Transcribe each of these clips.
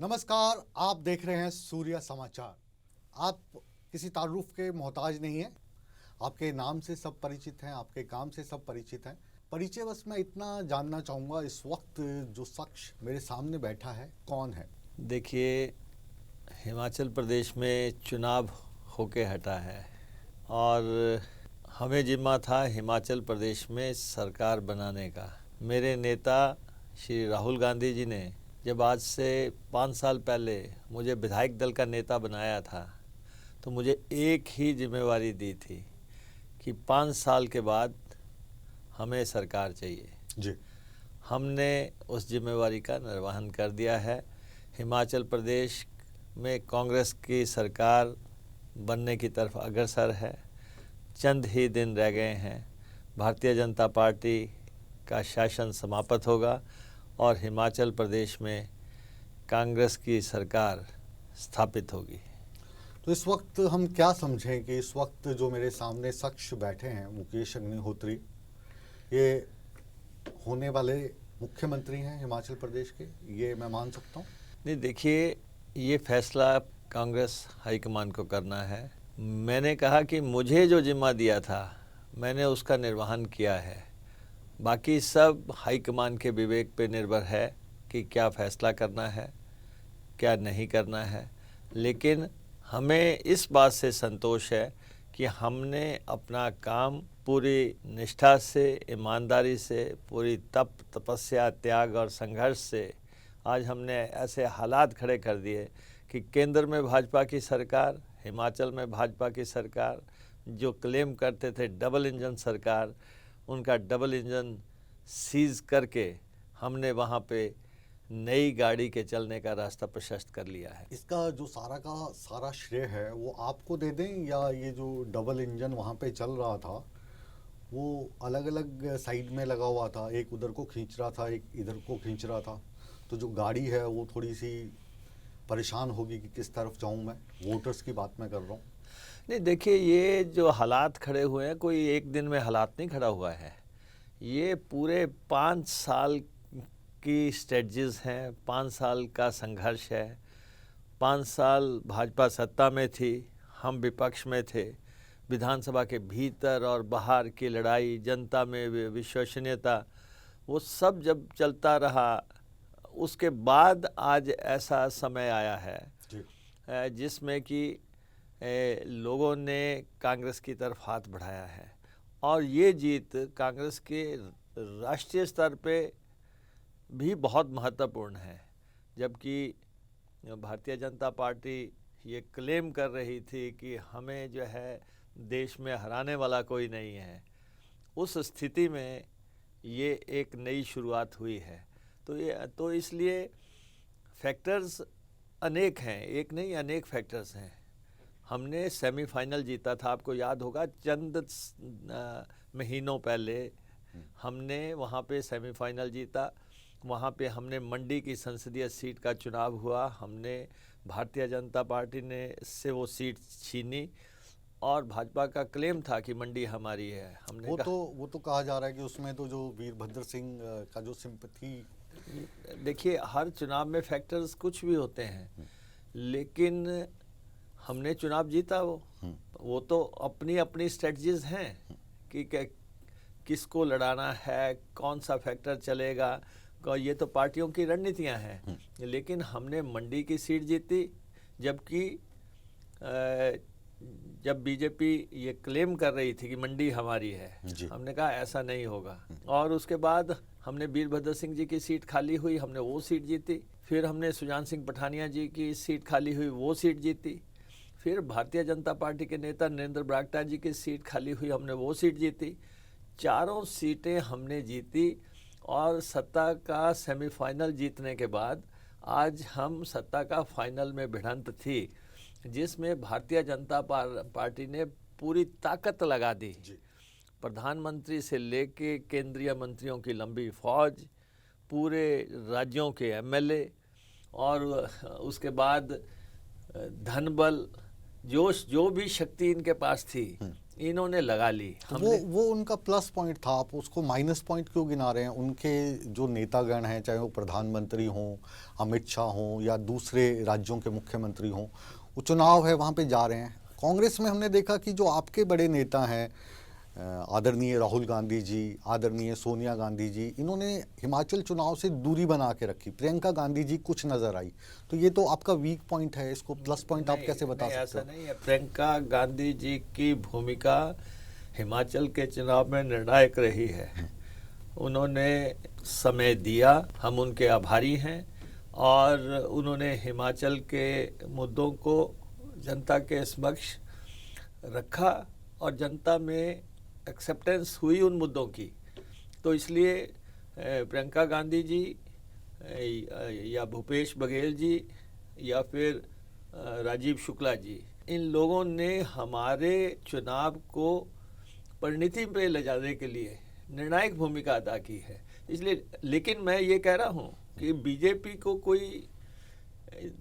नमस्कार, आप देख रहे हैं सूर्य समाचार। आप किसी तारुफ के मोहताज नहीं हैं। आपके नाम से सब परिचित हैं, आपके काम से सब परिचित हैं। परिचय बस मैं इतना जानना चाहूँगा, इस वक्त जो शख्स मेरे सामने बैठा है कौन है? देखिए, हिमाचल प्रदेश में चुनाव होके हटा है और हमें जिम्मा था हिमाचल प्रदेश में सरकार बनाने का। मेरे नेता श्री राहुल गांधी जी ने जब आज से 5 साल पहले मुझे विधायक दल का नेता बनाया था तो मुझे एक ही जिम्मेवारी दी थी कि 5 साल के बाद हमें सरकार चाहिए जी। हमने उस जिम्मेवारी का निर्वहन कर दिया है। हिमाचल प्रदेश में कांग्रेस की सरकार बनने की तरफ अग्रसर है। चंद ही दिन रह गए हैं, भारतीय जनता पार्टी का शासन समाप्त होगा और हिमाचल प्रदेश में कांग्रेस की सरकार स्थापित होगी। तो इस वक्त हम क्या समझें कि इस वक्त जो मेरे सामने शख्स बैठे हैं मुकेश अग्निहोत्री, ये होने वाले मुख्यमंत्री हैं हिमाचल प्रदेश के, ये मैं मान सकता हूँ? नहीं, देखिए, ये फैसला कांग्रेस हाईकमान को करना है। मैंने कहा कि मुझे जो जिम्मा दिया था मैंने उसका निर्वहन किया है, बाकी सब हाईकमान के विवेक पे निर्भर है कि क्या फैसला करना है क्या नहीं करना है। लेकिन हमें इस बात से संतोष है कि हमने अपना काम पूरी निष्ठा से, ईमानदारी से, पूरी तपस्या, त्याग और संघर्ष से आज हमने ऐसे हालात खड़े कर दिए कि केंद्र में भाजपा की सरकार, हिमाचल में भाजपा की सरकार, जो क्लेम करते थे डबल इंजन सरकार, उनका डबल इंजन सीज करके हमने वहाँ पे नई गाड़ी के चलने का रास्ता प्रशस्त कर लिया है। इसका जो सारा का सारा श्रेय है वो आपको दे दें, या ये जो डबल इंजन वहाँ पे चल रहा था वो अलग अलग साइड में लगा हुआ था, एक उधर को खींच रहा था, एक इधर को खींच रहा था, तो जो गाड़ी है वो थोड़ी सी परेशान होगी कि किस तरफ जाऊँ मैं? वोटर्स की बात मैं कर रहा हूँ। नहीं, देखिए, ये जो हालात खड़े हुए हैं, कोई एक दिन में हालात नहीं खड़ा हुआ है। ये पूरे 5 साल की स्ट्रेटजीज हैं, 5 साल का संघर्ष है। 5 साल भाजपा सत्ता में थी, हम विपक्ष में थे। विधानसभा के भीतर और बाहर की लड़ाई, जनता में विश्वसनीयता, वो सब जब चलता रहा, उसके बाद आज ऐसा समय आया है जिसमें कि लोगों ने कांग्रेस की तरफ हाथ बढ़ाया है और ये जीत कांग्रेस के राष्ट्रीय स्तर पे भी बहुत महत्वपूर्ण है। जबकि भारतीय जनता पार्टी ये क्लेम कर रही थी कि हमें जो है देश में हराने वाला कोई नहीं है, उस स्थिति में ये एक नई शुरुआत हुई है। तो इसलिए फैक्टर्स अनेक हैं, एक नहीं अनेक फैक्टर्स हैं। हमने सेमीफाइनल जीता था, आपको याद होगा, चंद महीनों पहले हमने वहाँ पे सेमीफाइनल जीता। वहाँ पे हमने मंडी की संसदीय सीट का चुनाव हुआ, हमने भारतीय जनता पार्टी ने से वो सीट छीनी और भाजपा का क्लेम था कि मंडी हमारी है। हमने वो तो कहा जा रहा है कि उसमें तो जो वीरभद्र सिंह का जो सिंपैथी, देखिए, हर चुनाव में फैक्टर्स कुछ भी होते हैं, लेकिन हमने चुनाव जीता। वो तो अपनी अपनी स्ट्रेटजीज हैं कि किसको लड़ाना है, कौन सा फैक्टर चलेगा, ये तो पार्टियों की रणनीतियां हैं। लेकिन हमने मंडी की सीट जीती, जबकि जब बीजेपी ये क्लेम कर रही थी कि मंडी हमारी है, हमने कहा ऐसा नहीं होगा। और उसके बाद हमने वीरभद्र सिंह जी की सीट खाली हुई, हमने वो सीट जीती। फिर हमने सुजान सिंह पठानिया जी की सीट खाली हुई, वो सीट जीती। फिर भारतीय जनता पार्टी के नेता नरेंद्र बरागटा जी की सीट खाली हुई, हमने वो सीट जीती। चारों सीटें हमने जीती और सत्ता का सेमीफाइनल जीतने के बाद आज हम सत्ता का फाइनल में भिड़ंत थी, जिसमें भारतीय जनता पार्टी ने पूरी ताकत लगा दी। प्रधानमंत्री से लेके केंद्रीय मंत्रियों की लंबी फौज, पूरे राज्यों के एमएलए और उसके बाद धनबल, जो भी शक्ति इनके पास थी, इन्होंने लगा ली। वो उनका प्लस पॉइंट था, आप उसको माइनस पॉइंट क्यों गिना रहे हैं? उनके जो नेतागण हैं, चाहे वो प्रधानमंत्री हों, अमित शाह हों या दूसरे राज्यों के मुख्यमंत्री हों, वो चुनाव है वहाँ पे जा रहे हैं। कांग्रेस में हमने देखा कि जो आपके बड़े नेता हैं, आदरणीय राहुल गांधी जी, आदरणीय सोनिया गांधी जी, इन्होंने हिमाचल चुनाव से दूरी बना के रखी। प्रियंका गांधी जी कुछ नजर आई, तो ये तो आपका वीक पॉइंट है, इसको प्लस पॉइंट आप कैसे बता सकते ऐसा हो? नहीं है। प्रियंका गांधी जी की भूमिका हिमाचल के चुनाव में निर्णायक रही है। उन्होंने समय दिया, हम उनके आभारी हैं, और उन्होंने हिमाचल के मुद्दों को जनता के समक्ष रखा और जनता में एक्सेप्टेंस हुई उन मुद्दों की। तो इसलिए प्रियंका गांधी जी या भूपेश बघेल जी या फिर राजीव शुक्ला जी, इन लोगों ने हमारे चुनाव को परिणति पे ले जाने के लिए निर्णायक भूमिका अदा की है। इसलिए, लेकिन मैं ये कह रहा हूँ कि बीजेपी को कोई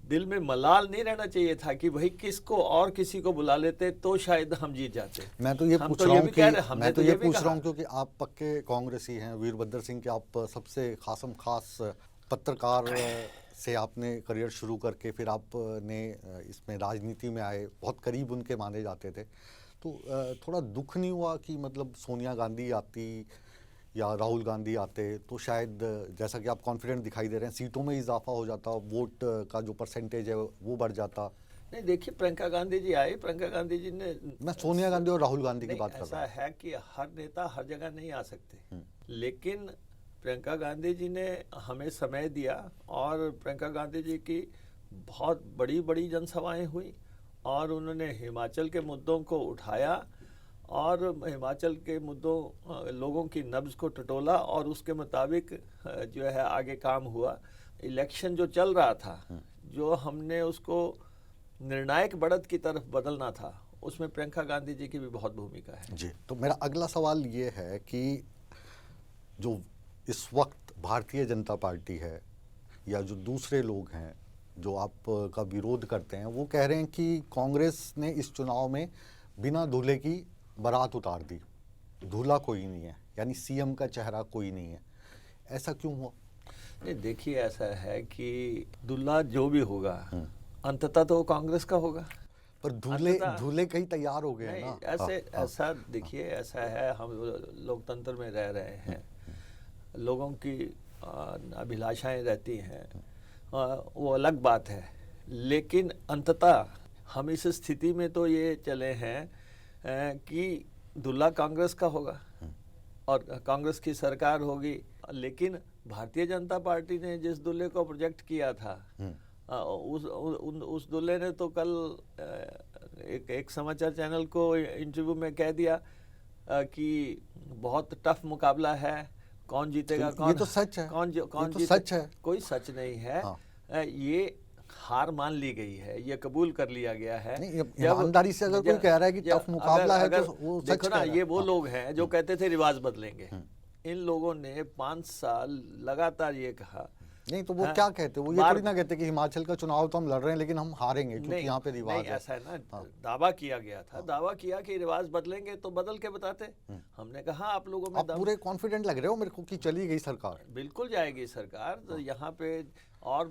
दिल में मलाल नहीं रहना चाहिए था कि भाई किसको और किसी को बुला लेते तो शायद हम जीत जाते। मैं तो ये पूछ रहा हूँ कि मैं तो ये पूछ रहा हूँ क्योंकि आप पक्के कांग्रेसी हैं, वीरभद्र सिंह के आप सबसे खास पत्रकार से आपने करियर शुरू करके फिर आपने इसमें राजनीति में आए, बहुत करीब उनके माने जाते थे, तो थोड़ा दुख नहीं हुआ कि मतलब सोनिया गांधी आती या राहुल गांधी आते तो शायद, जैसा कि आप कॉन्फिडेंट दिखाई दे रहे हैं, सीटों में इजाफा हो जाता, वोट का जो परसेंटेज है वो बढ़ जाता? नहीं, देखिए, प्रियंका गांधी जी आई, प्रियंका गांधी जी ने, मैं सोनिया गांधी और राहुल गांधी की बात कर रहा हूँ। ऐसा है कि हर नेता हर जगह नहीं आ सकते, लेकिन प्रियंका गांधी जी ने हमें समय दिया और प्रियंका गांधी जी की बहुत बड़ी बड़ी जनसभाएं हुई और उन्होंने हिमाचल के मुद्दों को उठाया और हिमाचल के मुद्दों, लोगों की नब्ज को टटोला और उसके मुताबिक जो है आगे काम हुआ। इलेक्शन जो चल रहा था, जो हमने उसको निर्णायक बढ़त की तरफ बदलना था, उसमें प्रियंका गांधी जी की भी बहुत भूमिका है। जी, तो मेरा अगला सवाल ये है कि जो इस वक्त भारतीय जनता पार्टी है या जो दूसरे लोग हैं जो आपका विरोध करते हैं, वो कह रहे हैं कि कांग्रेस ने इस चुनाव में बिना दूल्हे की बारात उतार दी, दूल्हा कोई नहीं है, यानी सीएम का चेहरा कोई नहीं है। ऐसा क्यों हुआ? नहीं, देखिए, ऐसा है कि दूल्हा जो भी होगा अंततः तो कांग्रेस का होगा। पर दूल्हे कहीं तैयार हो गए ना। ऐसा देखिए, ऐसा है, हम लोकतंत्र में रह रहे हैं, लोगों की अभिलाषाएं रहती हैं, वो अलग बात है, लेकिन अंततः हम इस स्थिति में तो ये चले हैं कि दूल्हा कांग्रेस का होगा और कांग्रेस की सरकार होगी। लेकिन भारतीय जनता पार्टी ने जिस दूल्हे को प्रोजेक्ट किया था, उस दूल्हे ने तो कल एक समाचार चैनल को इंटरव्यू में कह दिया कि बहुत टफ मुकाबला है, कौन जीतेगा, कौन, ये तो सच है, कौन तो सच है। कोई सच नहीं है। हाँ। ये हार मान ली गई है, ये कबूल कर लिया गया है। ईमानदारी से अगर कोई कह रहा है कि टफ मुकाबला है तो वो सच देखो ना, ये वो हाँ। लोग हैं जो कहते थे रिवाज बदलेंगे। इन लोगों ने 5 साल लगातार ये कहा। नहीं तो वो क्या कहते, वो ये थोड़ी ना कहते कि हिमाचल का चुनाव तो हम लड़ रहे हैं लेकिन हम हारेंगे क्योंकि यहाँ पे रिवाज है। ऐसा है ना, दावा किया गया था, दावा किया कि रिवाज बदलेंगे तो बदल के बताते। हमने कहा आप लोगों में आप पूरे कॉन्फिडेंट लग रहे हो मेरे को कि चली गई सरकार। एक जाएगी सरकार, तो यहाँ पे और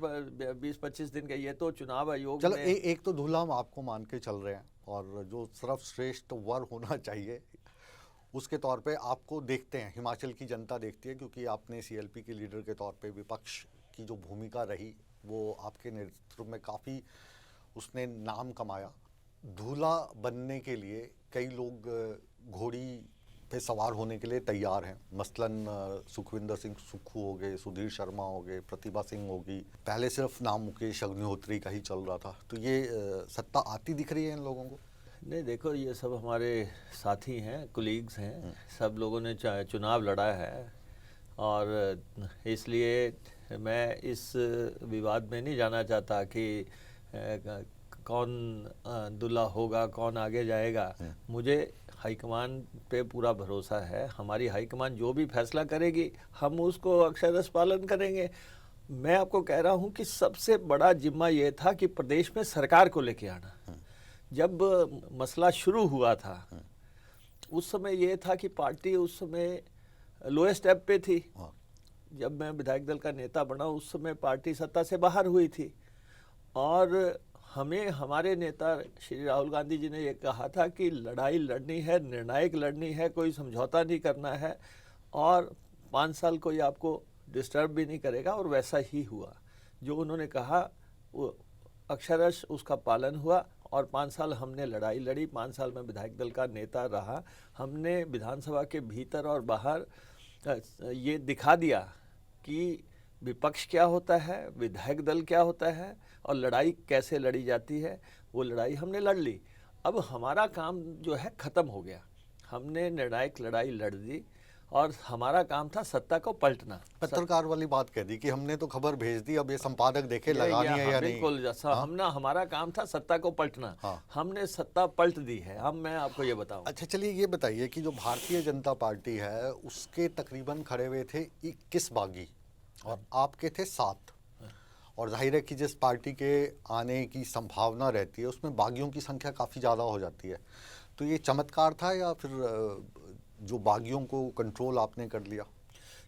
20-25 दिन का, ये तो चुनाव आयोग चलो एक तो दूल्हा हम आपको मान के चल रहे हैं और जो सर्वश्रेष्ठ वर होना चाहिए उसके तौर पे आपको देखते हैं, हिमाचल की जनता देखती है, क्योंकि आपने सीएलपी के लीडर के तौर पे विपक्ष की जो भूमिका रही वो आपके नेतृत्व में काफ़ी उसने नाम कमाया। दूल्हा बनने के लिए कई लोग घोड़ी पे सवार होने के लिए तैयार हैं, मसलन सुखविंदर सिंह सुक्खू हो गए, सुधीर शर्मा हो गए, प्रतिभा सिंह होगी, पहले सिर्फ नाम मुकेश अग्निहोत्री का ही चल रहा था। तो ये सत्ता आती दिख रही है इन लोगों को? नहीं, देखो, ये सब हमारे साथी हैं, कोलीग्स हैं, सब लोगों ने चुनाव लड़ा है और इसलिए मैं इस विवाद में नहीं जाना चाहता कि कौन दूल्हा होगा, कौन आगे जाएगा। मुझे हाईकमान पे पूरा भरोसा है, हमारी हाईकमान जो भी फैसला करेगी हम उसको अक्षरशः पालन करेंगे। मैं आपको कह रहा हूँ कि सबसे बड़ा जिम्मा ये था कि प्रदेश में सरकार को लेके आना। जब मसला शुरू हुआ था उस समय ये था कि पार्टी उस समय लोएस्ट स्टेप पे थी। हाँ। जब मैं विधायक दल का नेता बना उस समय पार्टी सत्ता से बाहर हुई थी, और हमें हमारे नेता श्री राहुल गांधी जी ने ये कहा था कि लड़ाई लड़नी है, निर्णायक लड़नी है, कोई समझौता नहीं करना है, और 5 साल कोई आपको डिस्टर्ब भी नहीं करेगा। और वैसा ही हुआ, जो उन्होंने कहा वो अक्षरश उसका पालन हुआ, और 5 साल हमने लड़ाई लड़ी। 5 साल में विधायक दल का नेता रहा। हमने विधानसभा के भीतर और बाहर ये दिखा दिया कि विपक्ष क्या होता है, विधायक दल क्या होता है, और लड़ाई कैसे लड़ी जाती है। वो लड़ाई हमने लड़ ली। अब हमारा काम जो है ख़त्म हो गया। हमने निर्णायक लड़ाई लड़ दी, और हमारा काम था सत्ता को पलटना। पत्रकार वाली बात कह दी कि हमने तो खबर भेज दी, अब ये संपादक देखे लगानी है या नहीं। बिल्कुल, जैसा हमारा काम था सत्ता को पलटना। हाँ। हमने सत्ता पलट दी है। अब मैं आपको ये बताऊं। अच्छा, चलिए ये बताइए कि जो भारतीय जनता पार्टी है उसके तकरीबन खड़े हुए थे 21 बागी और आपके थे 7, और जाहिर है कि जिस पार्टी के आने की संभावना रहती है उसमें बागियों की संख्या काफ़ी ज़्यादा हो जाती है। तो ये चमत्कार था या फिर जो बागियों को कंट्रोल आपने कर लिया?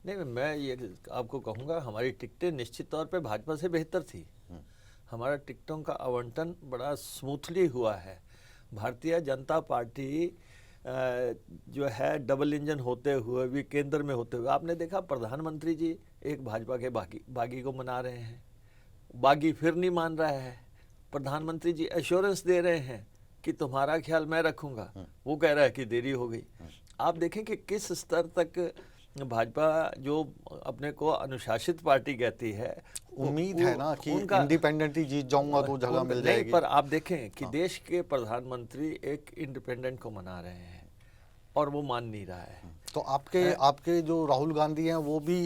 नहीं, मैं ये आपको कहूँगा, हमारी टिकटें निश्चित तौर पे भाजपा से बेहतर थी। हमारा टिकटों का आवंटन बड़ा स्मूथली हुआ है। भारतीय जनता पार्टी जो है डबल इंजन होते हुए भी, केंद्र में होते हुए, आपने देखा प्रधानमंत्री जी एक भाजपा के बागी को मना रहे हैं, बागी फिर नहीं मान रहा है। प्रधानमंत्री जी एश्योरेंस दे रहे हैं कि तुम्हारा ख्याल मैं रखूंगा, वो कह रहा है कि देरी हो गई। आप देखें कि किस स्तर तक भाजपा, जो अपने को अनुशासित पार्टी कहती है, उम्मीद है ना कि इंडिपेंडेंटली जीत जाऊंगा तो जगह मिल जाएगी। पर आप देखें कि देश के प्रधानमंत्री एक इंडिपेंडेंट को मना रहे हैं और वो मान नहीं रहा है। तो आपके जो राहुल गांधी हैं वो भी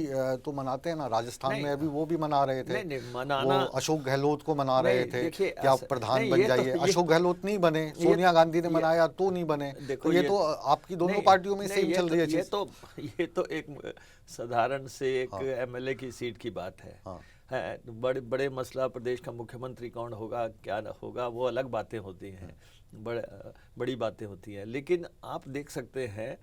तो मनाते हैं ना, राजस्थान में अभी वो भी मना रहे थे। नहीं, मनाना, वो अशोक गहलोत को मना रहे थे कि आप प्रधान बन जाइए। तो अशोक गहलोत नहीं बने, सोनिया गांधी ने मनाया तो नहीं बने। तो ये तो आपकी दोनों पार्टियों में सेम चल रही है चीज। ये तो एक साधारण से एक एमएलए की सीट की बात है। बड़े बड़े मसला प्रदेश का मुख्यमंत्री कौन होगा, क्या होगा, वो अलग बातें होती हैं, बड़ी बातें होती हैं। लेकिन आप देख सकते हैं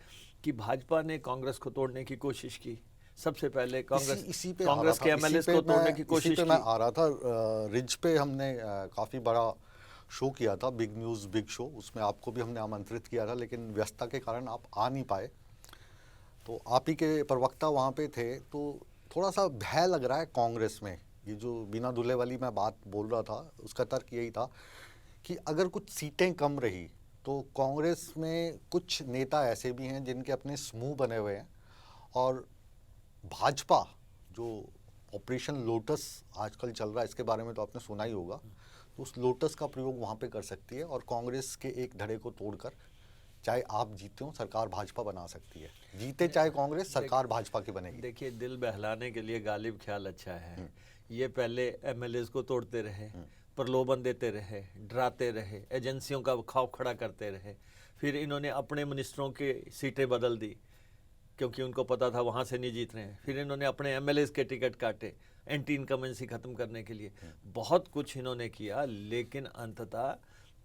कि भाजपा ने कांग्रेस को तोड़ने की कोशिश की। सबसे पहले कांग्रेस के एमएलए को तोड़ने की कोशिश की। मैं आ रहा था रिज पे, हमने काफ़ी बड़ा शो किया था, बिग न्यूज़ बिग शो। उसमें आपको भी हमने आमंत्रित किया था, लेकिन व्यस्तता के कारण आप आ नहीं पाए। तो आप ही के प्रवक्ता वहाँ पे थे। तो थोड़ा सा भय लग रहा है कांग्रेस में। ये जो बिना दूल्हे वाली मैं बात बोल रहा था, उसका तर्क यही था कि अगर कुछ सीटें कम रही तो कांग्रेस में कुछ नेता ऐसे भी हैं जिनके अपने समूह बने हुए हैं, और भाजपा जो ऑपरेशन लोटस आजकल चल रहा है, इसके बारे में तो आपने सुना ही होगा, तो उस लोटस का प्रयोग वहाँ पे कर सकती है और कांग्रेस के एक धड़े को तोड़कर, चाहे आप जीते हो, सरकार भाजपा बना सकती है। जीते चाहे कांग्रेस, सरकार भाजपा की बनेगी। देखिए, दिल बहलाने के लिए गालिब ख्याल अच्छा है। ये पहले एमएलएज को तोड़ते रहे, प्रलोभन देते रहे, डराते रहे, एजेंसियों का खौफ खड़ा करते रहे। फिर इन्होंने अपने मिनिस्टरों की सीटें बदल दी क्योंकि उनको पता था वहाँ से नहीं जीत रहे हैं। फिर इन्होंने अपने एमएलएज के टिकट काटे एंटी इनकमेंसी ख़त्म करने के लिए। बहुत कुछ इन्होंने किया, लेकिन अंततः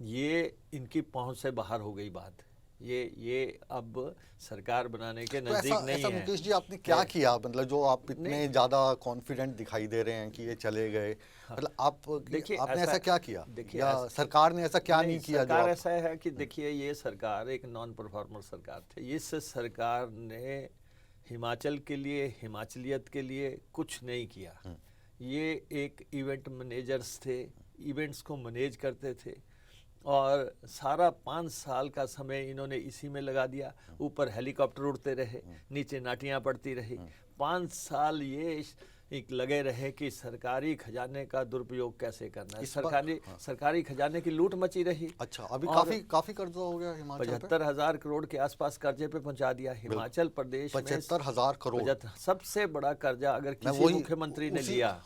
ये इनकी पहुँच से बाहर हो गई बात। ये अब सरकार बनाने के नजदीक नहीं ऐसा है। मुकेश जी, आपने क्या किया? मतलब जो आप इतने ज़्यादा कॉन्फिडेंट दिखाई दे रहे हैं कि ये चले गए, मतलब आपने ऐसा क्या किया? या सरकार ने ऐसा क्या नहीं किया? सरकार ऐसा है कि देखिए, ये सरकार एक नॉन परफॉर्मर सरकार थी। इस सरकार ने हिमाचल के लिए, हिमाचलियत के लिए कुछ नहीं किया। ये एक इवेंट मैनेजर्स थे, इवेंट्स को मैनेज करते थे, और सारा 5 साल का समय इन्होंने इसी में लगा दिया। ऊपर हेलीकॉप्टर उड़ते रहे, नीचे नाटियाँ पड़ती रही। 5 साल ये एक लगे रहे कि सरकारी खजाने का दुरुपयोग कैसे करना है। सरकारी खजाने की लूट मची रही। अच्छा, अभी काफी कर्जा हो गया हिमाचल पे। 75,000 करोड़ के आसपास कर्जे पे पहुंचा दिया हिमाचल प्रदेश में। 75,000 करोड़ सबसे बड़ा कर्जा अगर किसी मुख्यमंत्री ने लिया,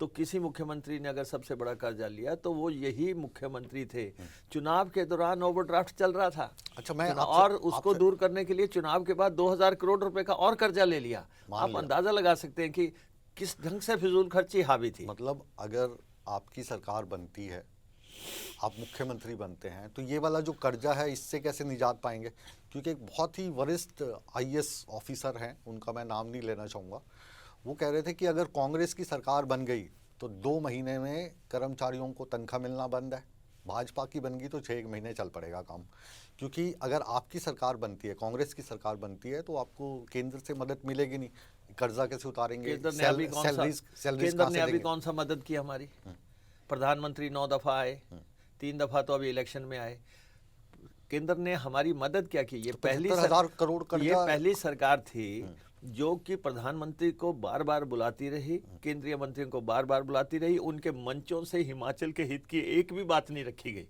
तो किसी मुख्यमंत्री ने अगर सबसे बड़ा कर्जा लिया तो वो यही मुख्यमंत्री थे। चुनाव के दौरान ओवरड्राफ्ट चल रहा था। अच्छा, और उसको दूर करने के लिए चुनाव के बाद 2,000 करोड़ रुपए का और कर्जा ले लिया। आप अंदाजा लगा सकते हैं कि किस ढंग से फिजूल खर्ची हावी थी। मतलब अगर आपकी सरकार बनती है आप मुख्यमंत्री बनते हैं, तो ये वाला जो कर्जा है इससे कैसे निजात पाएंगे? क्योंकि एक बहुत ही वरिष्ठ आईएएस ऑफिसर हैं, उनका मैं नाम नहीं लेना चाहूँगा, वो कह रहे थे कि अगर कांग्रेस की सरकार बन गई तो 2 महीने में कर्मचारियों को तनख्वाह मिलना बंद है, भाजपा की बन गई तो 6 महीने चल पड़ेगा काम। क्योंकि अगर आपकी सरकार बनती है, कांग्रेस की सरकार बनती है, तो आपको केंद्र से मदद मिलेगी नहीं, कर्जा कैसे उतारेंगे, केंद्र ने अभी कौन सा सैलरीज केंद्र कहाँ ने से अभी देंगे? कौन सा मदद की हमारी? प्रधानमंत्री 9 दफा आए, 3 दफा तो अभी इलेक्शन में आए। केंद्र ने हमारी मदद क्या की? ये तो पहली 75,000 करोड़ ये कर्जा। पहली सरकार थी जो कि प्रधानमंत्री को बार बार बुलाती रही, केंद्रीय मंत्रियों को बार बार बुलाती रही, उनके मंचों से हिमाचल के हित की एक भी बात नहीं रखी गई।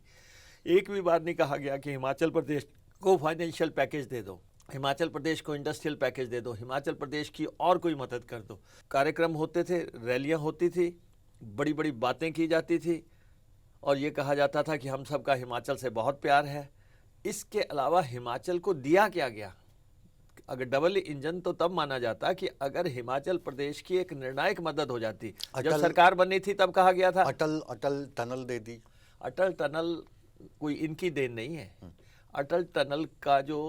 एक भी बार नहीं कहा गया कि हिमाचल प्रदेश को फाइनेंशियल पैकेज दे दो, हिमाचल प्रदेश को इंडस्ट्रियल पैकेज दे दो, हिमाचल प्रदेश की और कोई मदद कर दो। कार्यक्रम होते थे, रैलियां होती थी, बड़ी बड़ी बातें की जाती थी और ये कहा जाता था कि हम सबका हिमाचल से बहुत प्यार है। इसके अलावा हिमाचल को दिया क्या गया? अगर डबल इंजन तो तब माना जाता कि अगर हिमाचल प्रदेश की एक निर्णायक मदद हो जाती। जब सरकार बनी थी तब कहा गया था अटल टनल दे दी। अटल टनल कोई इनकी देन नहीं है। अटल टनल का जो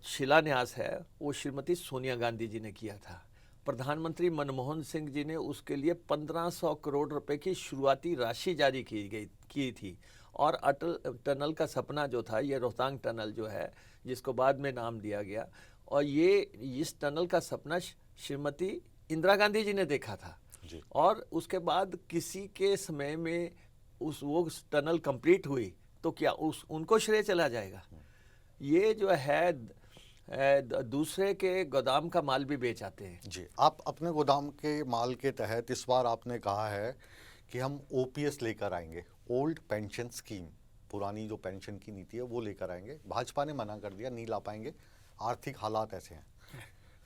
शिलान्यास है वो श्रीमती सोनिया गांधी जी ने किया था। प्रधानमंत्री मनमोहन सिंह जी ने उसके लिए 1500 करोड़ रुपए की शुरुआती राशि जारी की थी। और अटल टनल का सपना जो था, ये रोहतांग टनल जो है, जिसको बाद में नाम दिया गया, और ये इस टनल का सपना श्रीमती इंदिरा गांधी जी ने देखा था जी। और उसके बाद किसी के समय में वो टनल कंप्लीट हुई तो क्या उनको श्रेय चला जाएगा? ये जो है दूसरे के गोदाम का माल भी बेच आते हैं। जी, आप अपने गोदाम के माल के तहत इस बार आपने कहा है कि हम ओपीएस लेकर आएंगे, ओल्ड पेंशन स्कीम, पुरानी जो पेंशन की नीति है वो लेकर आएंगे। भाजपा ने मना कर दिया, नहीं ला पाएंगे, आर्थिक हालात ऐसे हैं।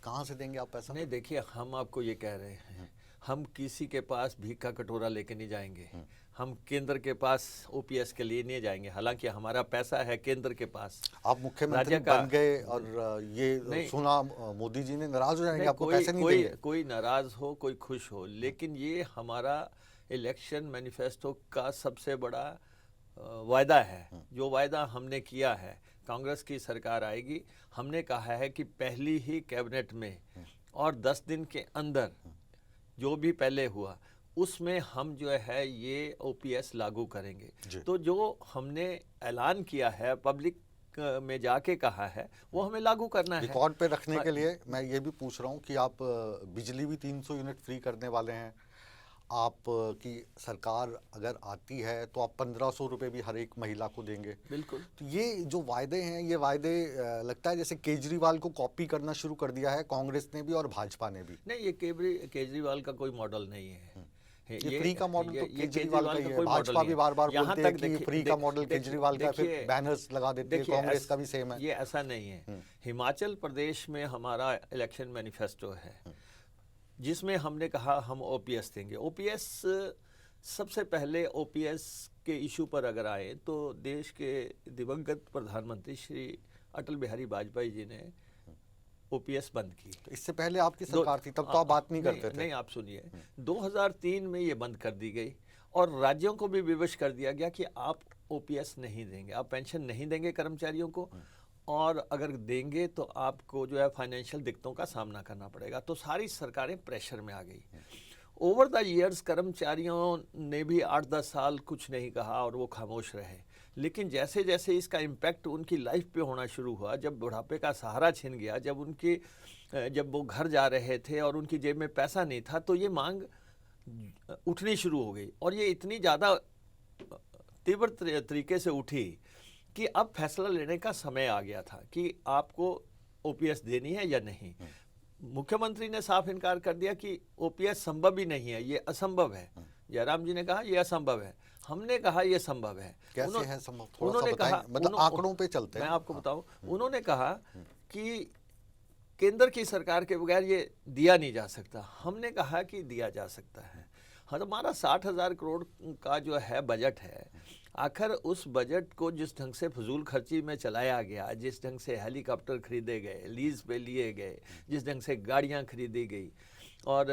कहाँ से देंगे आप पैसा? नहीं, देखिए, हम आपको ये कह रहे हैं, हम किसी के पास भीख का कटोरा लेके नहीं जाएंगे। हम केंद्र के पास ओपीएस के लिए नहीं जाएंगे, हालांकि हमारा पैसा है केंद्र के पास। आप मुख्यमंत्री बन गए और ये सुना मोदी जी ने, नाराज हो जाएंगे आपको पैसे नहीं देंगे? कोई नाराज हो, कोई खुश हो, लेकिन ये हमारा इलेक्शन मैनिफेस्टो का सबसे बड़ा वायदा है। जो वायदा हमने किया है, कांग्रेस की सरकार आएगी, हमने कहा है कि पहली ही कैबिनेट में और 10 दिन के अंदर जो भी पहले हुआ उसमें हम जो है ये ओपीएस लागू करेंगे। तो जो हमने ऐलान किया है, पब्लिक में जाके कहा है, वो हमें लागू करना है। रिकॉर्ड पे रखने के लिए मैं ये भी पूछ रहा हूँ कि आप बिजली भी 300 यूनिट फ्री करने वाले हैं। आप की सरकार अगर आती है तो आप 1500 रुपये भी हर एक महिला को देंगे। बिल्कुल। तो ये जो वायदे हैं, ये वायदे लगता है जैसे केजरीवाल को कॉपी करना शुरू कर दिया है कांग्रेस ने भी और भाजपा ने भी। नहीं, ये केजरीवाल का कोई मॉडल नहीं है। ये फ्री का मॉडल तो केजरीवाल का ही है। भाजपा भी बार बार बोलते हैं कि फ्री का मॉडल केजरीवाल का, फिर बैनर्स लगा देते हैं। कांग्रेस का भी सेम है। ये ऐसा नहीं है। हिमाचल प्रदेश में हमारा इलेक्शन मैनिफेस्टो है जिसमें हमने कहा हम ओपीएस देंगे। ओपीएस, सबसे पहले ओपीएस के इशू पर अगर आए तो देश के दिवंगत प्रधानमंत्री श्री अटल बिहारी वाजपेयी जी ने ओपीएस बंद की। तो इससे पहले आपकी सरकार थी, तब तो आप बात नहीं करते थे। नहीं, आप सुनिए, 2003 में ये बंद कर दी गई और राज्यों को भी विवश कर दिया गया कि आप ओपीएस नहीं देंगे, आप पेंशन नहीं देंगे कर्मचारियों को, और अगर देंगे तो आपको जो है फाइनेंशियल दिक्कतों का सामना करना पड़ेगा। तो सारी सरकारें प्रेशर में आ गई। ओवर द ईयर्स कर्मचारियों ने भी 8-10 साल कुछ नहीं कहा और वो खामोश रहे। लेकिन जैसे जैसे इसका इम्पैक्ट उनकी लाइफ पे होना शुरू हुआ, जब बुढ़ापे का सहारा छिन गया, जब वो घर जा रहे थे और उनकी जेब में पैसा नहीं था, तो ये मांग उठनी शुरू हो गई। और ये इतनी ज़्यादा तीव्र तरीके से उठी कि अब फैसला लेने का समय आ गया था कि आपको ओपीएस देनी है या नहीं। मुख्यमंत्री ने साफ इनकार कर दिया कि ओपीएस संभव ही नहीं है, ये असंभव है। जयराम जी ने कहा ये असंभव है, हमने कहा ये संभव है। कैसे है संभव? उन्होंने कहा, मतलब आंकड़ों पे चलते हैं। मैं आपको बताऊं, उन्होंने कहा कि केंद्र की सरकार के बगैर ये दिया नहीं जा सकता। हमने कहा कि दिया जा सकता है। हमारा 60,000 करोड़ का जो है बजट है, आखिर उस बजट को जिस ढंग से फजूल खर्ची में चलाया गया, जिस ढंग से हेलीकॉप्टर खरीदे गए, लीज पे लिए गए, जिस ढंग से गाड़ियां खरीदी गई, और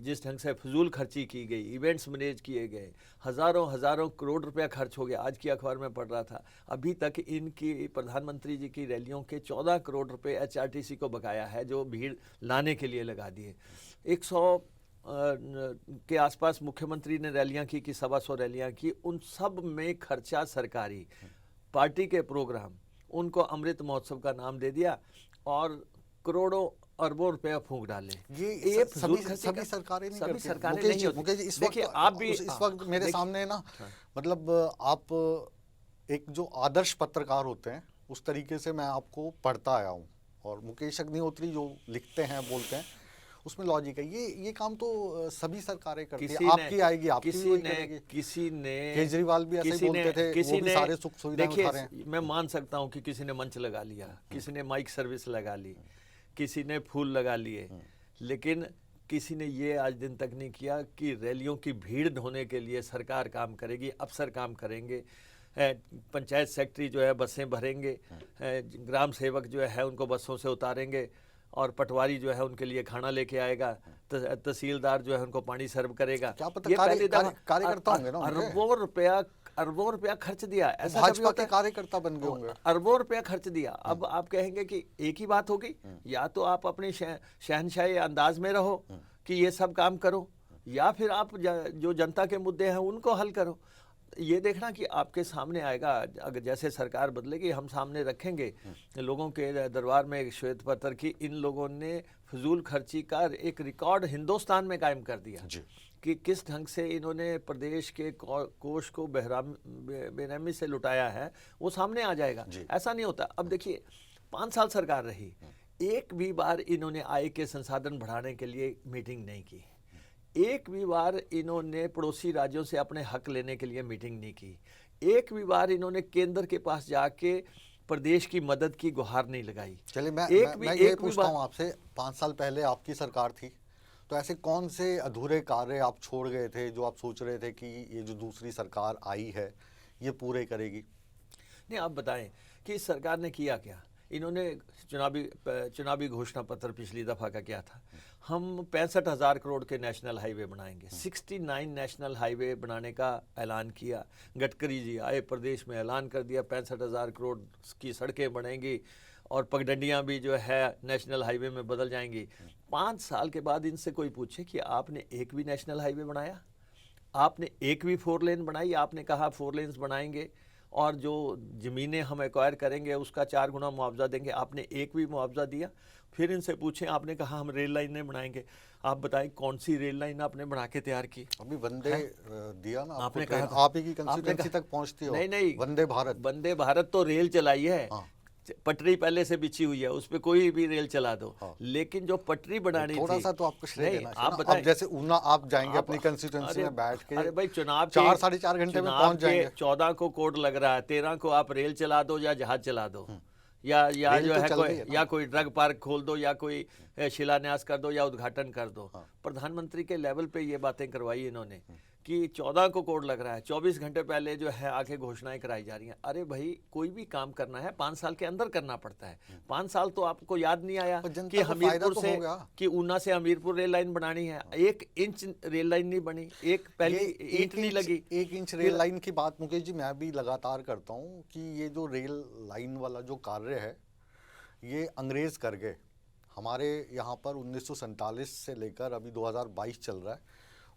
जिस ढंग से फजूल खर्ची की गई, इवेंट्स मैनेज किए गए, हज़ारों हज़ारों करोड़ रुपया खर्च हो गया। आज की अखबार में पढ़ रहा था, अभी तक इनकी प्रधानमंत्री जी की रैलियों के 14 करोड़ रुपए HRTC को बकाया है, जो भीड़ लाने के लिए लगा दिए। 100 के आसपास मुख्यमंत्री ने रैलियां की कि 125 रैलियां की, उन सब में खर्चा सरकारी, पार्टी के प्रोग्राम, उनको अमृत महोत्सव का नाम दे दिया और करोड़ों अरबों रुपए फूंक डाले। ये फजूल सभी खर्ची सभी का- सरकारें नहीं सभी करती। सरकारें मुकेश नहीं जी, होती। मुकेश जी, इस देखिए वक्त आप भी इस वक्त मेरे देखिए- सामने ना, हाँ। मतलब आप एक जो आदर्श पत्रकार होते हैं उस तरीके से मैं आपको पढ़ता आया हूँ, और मुकेश अग्निहोत्री जो लिखते हैं बोलते हैं उसमें लॉजिक है। ये काम तो सभी सरकारें करती है। किसी ने- आपकी आएगी, आपकी भी किसी वही ने करेगी। किसी ने केजरीवाल भी ऐसे ही किसी ने- बोलते थे, किसी वो भी ने- सारे सुख सुविधाएं देखिए, उठा रहे हैं। मैं मान सकता हूँ कि किसी ने मंच लगा लिया, किसी ने माइक सर्विस लगा ली, किसी ने फूल लगा लिए, लेकिन किसी ने ये आज दिन तक नहीं किया कि रैलियों की भीड़ ढोने के लिए सरकार काम करेगी, अफसर काम करेंगे, पंचायत सेक्रेटरी जो है बसें भरेंगे, ग्राम सेवक जो है उनको बसों से उतारेंगे, और पटवारी जो है उनके लिए खाना लेके आएगा, तहसीलदार जो है उनको पानी सर्व करेगा। क्या पता ये कार्य- पहली दफा कार्य- कार्यकर्ता होंगे ना उनके। अरबों रुपया खर्च दिया। ऐसा कभी भाजपा होता के है? कार्यकर्ता बन गए होंगे। अरबों रुपया खर्च दिया। अब आप कहेंगे कि एक ही बात होगी, या तो आप अपने शहनशाही अंदाज में रहो कि ये सब काम करो, या फिर आप जो जनता के मुद्दे हैं उनको हल करो। ये देखना कि आपके सामने आएगा, अगर जैसे सरकार बदलेगी हम सामने रखेंगे लोगों के दरबार में एक श्वेत पत्र की इन लोगों ने फजूल खर्ची का एक रिकॉर्ड हिंदुस्तान में कायम कर दिया कि किस ढंग से इन्होंने प्रदेश के कोष को बेरहमी से लुटाया है, वो सामने आ जाएगा। ऐसा नहीं होता। अब देखिए 5 साल सरकार रही, एक भी बार इन्होंने आय के संसाधन बढ़ाने के लिए मीटिंग नहीं की, एक भी बार इन्होंने पड़ोसी राज्यों से अपने हक लेने के लिए मीटिंग नहीं की, एक भी बार इन्होंने केंद्र के पास जाके प्रदेश की मदद की गुहार नहीं लगाई। चलिए मैं ये एक भी पूछता बार- हूँ आपसे, 5 साल पहले आपकी सरकार थी, तो ऐसे कौन से अधूरे कार्य आप छोड़ गए थे जो आप सोच रहे थे कि ये जो दूसरी सरकार आई है ये पूरे करेगी? नहीं, आप बताएं कि इस सरकार ने किया क्या। इन्होंने चुनावी घोषणा पत्र पिछली दफ़ा का क्या था, हम 65,000 करोड़ के नेशनल हाईवे बनाएंगे, 69 नेशनल हाईवे बनाने का ऐलान किया। गडकरी जी आए प्रदेश में, ऐलान कर दिया 65,000 करोड़ की सड़कें बनेंगी और पगडंडियाँ भी जो है नेशनल हाईवे में बदल जाएंगी। 5 साल के बाद इनसे कोई पूछे कि आपने एक भी नेशनल हाईवे बनाया, आपने एक भी 4 लेन बनाई? आपने कहा 4 लेन्स बनाएंगे और जो ज़मीनें हम एक्वायर करेंगे उसका 4 गुना मुआवजा देंगे, आपने एक भी मुआवजा दिया? फिर इनसे पूछें, आपने कहा हम रेल लाइनें बनाएंगे, आप बताएं कौन सी रेल लाइन आपने बना के तैयार की? अभी वंदे दिया ना आपको, आपने कहा ट्रेन आप ही की कंस्टिट्यूएंसी तक पहुंचती हो। नहीं, वंदे भारत तो रेल चलाई है। हाँ। पटरी पहले से बिछी हुई है, उस पे कोई भी रेल चला दो। लेकिन जो पटरी बनानी थी, थोड़ा सा तो आपको श्रेय देना चाहिए आप ना। बताएं, अब जैसे ऊना आप जाएंगे अपनी कंस्टिट्यूएंसी में बैठ के, अरे भाई चुनाव 4-4.5 घंटे में पहुंच जाएंगे। 14 को कोड लग रहा है, 13 को आप रेल चला दो या जहाज चला दो, या जो तो है चल रही है ना। कोई ड्रग पार्क खोल दो, या कोई शिलान्यास कर दो, या उद्घाटन कर दो। प्रधानमंत्री के लेवल पे ये बातें करवाई इन्होंने कि 14 को कोड लग रहा है, 24 घंटे पहले जो है आके घोषणाएं कराई जा रही हैं। अरे भाई कोई भी काम करना है 5 साल के अंदर करना पड़ता है। 5 साल तो आपको याद नहीं आया कि हमीरपुर से कि ऊना से हमीरपुर रेल लाइन बनानी है, 1 इंच रेल लाइन नहीं बनी, एक पहली ईंट नहीं लगी। 1 इंच रेल लाइन की बात मुकेश जी मैं भी लगातार करता हूँ कि ये जो रेल लाइन वाला जो कार्य है ये अंग्रेज कर गए। हमारे यहाँ पर 1947 से लेकर अभी 2022 चल रहा है,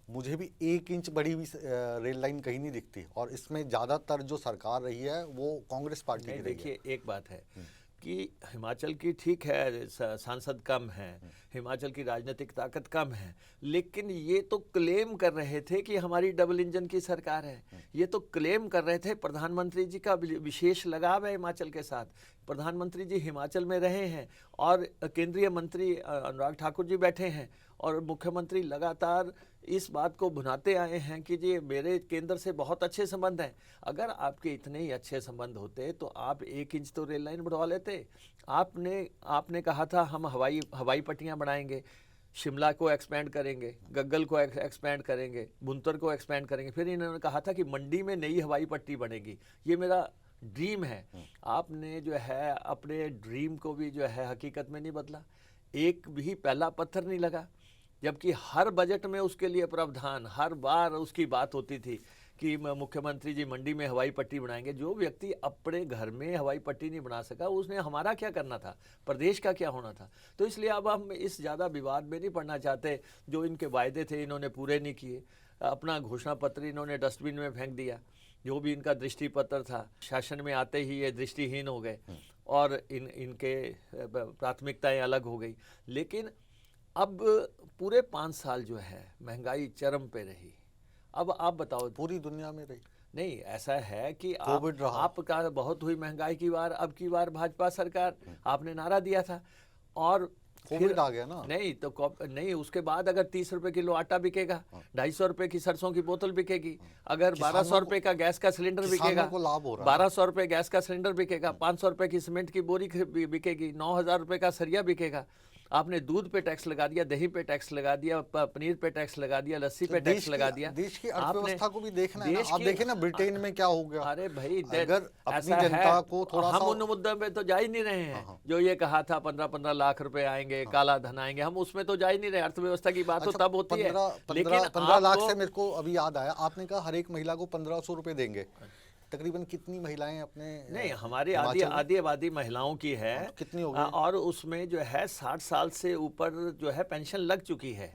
मुझे भी 1 इंच बड़ी हुई रेल लाइन कहीं नहीं दिखती, और इसमें ज़्यादातर जो सरकार रही है वो कांग्रेस पार्टी की रही है। देखिए एक बात है कि हिमाचल की ठीक है सांसद कम है, हिमाचल की राजनीतिक ताकत कम है, लेकिन ये तो क्लेम कर रहे थे कि हमारी डबल इंजन की सरकार है। ये तो क्लेम कर रहे थे, प्रधानमंत्री जी का विशेष लगाव है हिमाचल के साथ। प्रधानमंत्री जी हिमाचल में रहे हैं और केंद्रीय मंत्री अनुराग ठाकुर जी बैठे हैं, और मुख्यमंत्री लगातार इस बात को भुनाते आए हैं कि जी मेरे केंद्र से बहुत अच्छे संबंध हैं। अगर आपके इतने ही अच्छे संबंध होते तो आप 1 इंच तो रेल लाइन बढ़वा लेते। आपने कहा था हम हवाई पट्टियां बनाएंगे, शिमला को एक्सपेंड करेंगे, गग्गल को एक्सपेंड करेंगे, भुंतर को एक्सपेंड करेंगे। फिर इन्होंने कहा था कि मंडी में नई हवाई पट्टी बनेगी, ये मेरा ड्रीम है। आपने जो है अपने ड्रीम को भी जो है हकीकत में नहीं बदला, एक भी पहला पत्थर नहीं लगा। जबकि हर बजट में उसके लिए प्रावधान, हर बार उसकी बात होती थी कि मुख्यमंत्री जी मंडी में हवाई पट्टी बनाएंगे। जो व्यक्ति अपने घर में हवाई पट्टी नहीं बना सका, उसने हमारा क्या करना था, प्रदेश का क्या होना था। तो इसलिए अब हम इस ज़्यादा विवाद में नहीं पड़ना चाहते। जो इनके वायदे थे इन्होंने पूरे नहीं किए, अपना घोषणा पत्र इन्होंने डस्टबिन में फेंक दिया। जो भी इनका दृष्टि पत्र था, शासन में आते ही ये दृष्टिहीन हो गए और इनके प्राथमिकताएं अलग हो गई। लेकिन अब पूरे 5 साल जो है महंगाई चरम पे रही। अब आप बताओ, पूरी दुनिया में रही। नहीं ऐसा है कि कोविड रहा। आपका बहुत हुई महंगाई की बार, अब की बार भाजपा सरकार, आपने नारा दिया था और कोविड आ गया ना। नहीं तो नहीं, उसके बाद अगर 30 रुपए किलो आटा बिकेगा, 250 रुपए की सरसों की बोतल बिकेगी, अगर 1200 रुपए का गैस का सिलेंडर बिकेगा, 1200 रुपए गैस का सिलेंडर बिकेगा, 500 रुपए की सीमेंट की बोरी बिकेगी, 9000 रुपए का सरिया बिकेगा। आपने दूध पे टैक्स लगा दिया, दही पे टैक्स लगा दिया, पनीर पे टैक्स लगा दिया, लस्सी पे टैक्स लगा दिया। देश की अर्थव्यवस्था को भी देखना है ना। आप देखें ना ब्रिटेन में क्या हो गया। अरे भाई, अगर अपनी जनता को थोड़ा हम उन मुद्दों पे तो जा ही नहीं रहे हैं। जो ये कहा था 15-15 लाख रुपए आएंगे, काला धन आएंगे, हम उसमें तो जा ही नहीं रहे। अर्थव्यवस्था की बात तो तब होती है। लेकिन 15 लाख से मेरे को अभी याद आया, आपने कहा हर एक महिला को 1500 रुपए देंगे। तकरीबन कितनी महिलाएं अपने नहीं, हमारी आधी आबादी महिलाओं की है। तो कितनी होगी? और उसमें जो है 60 साल से ऊपर जो है पेंशन लग चुकी है।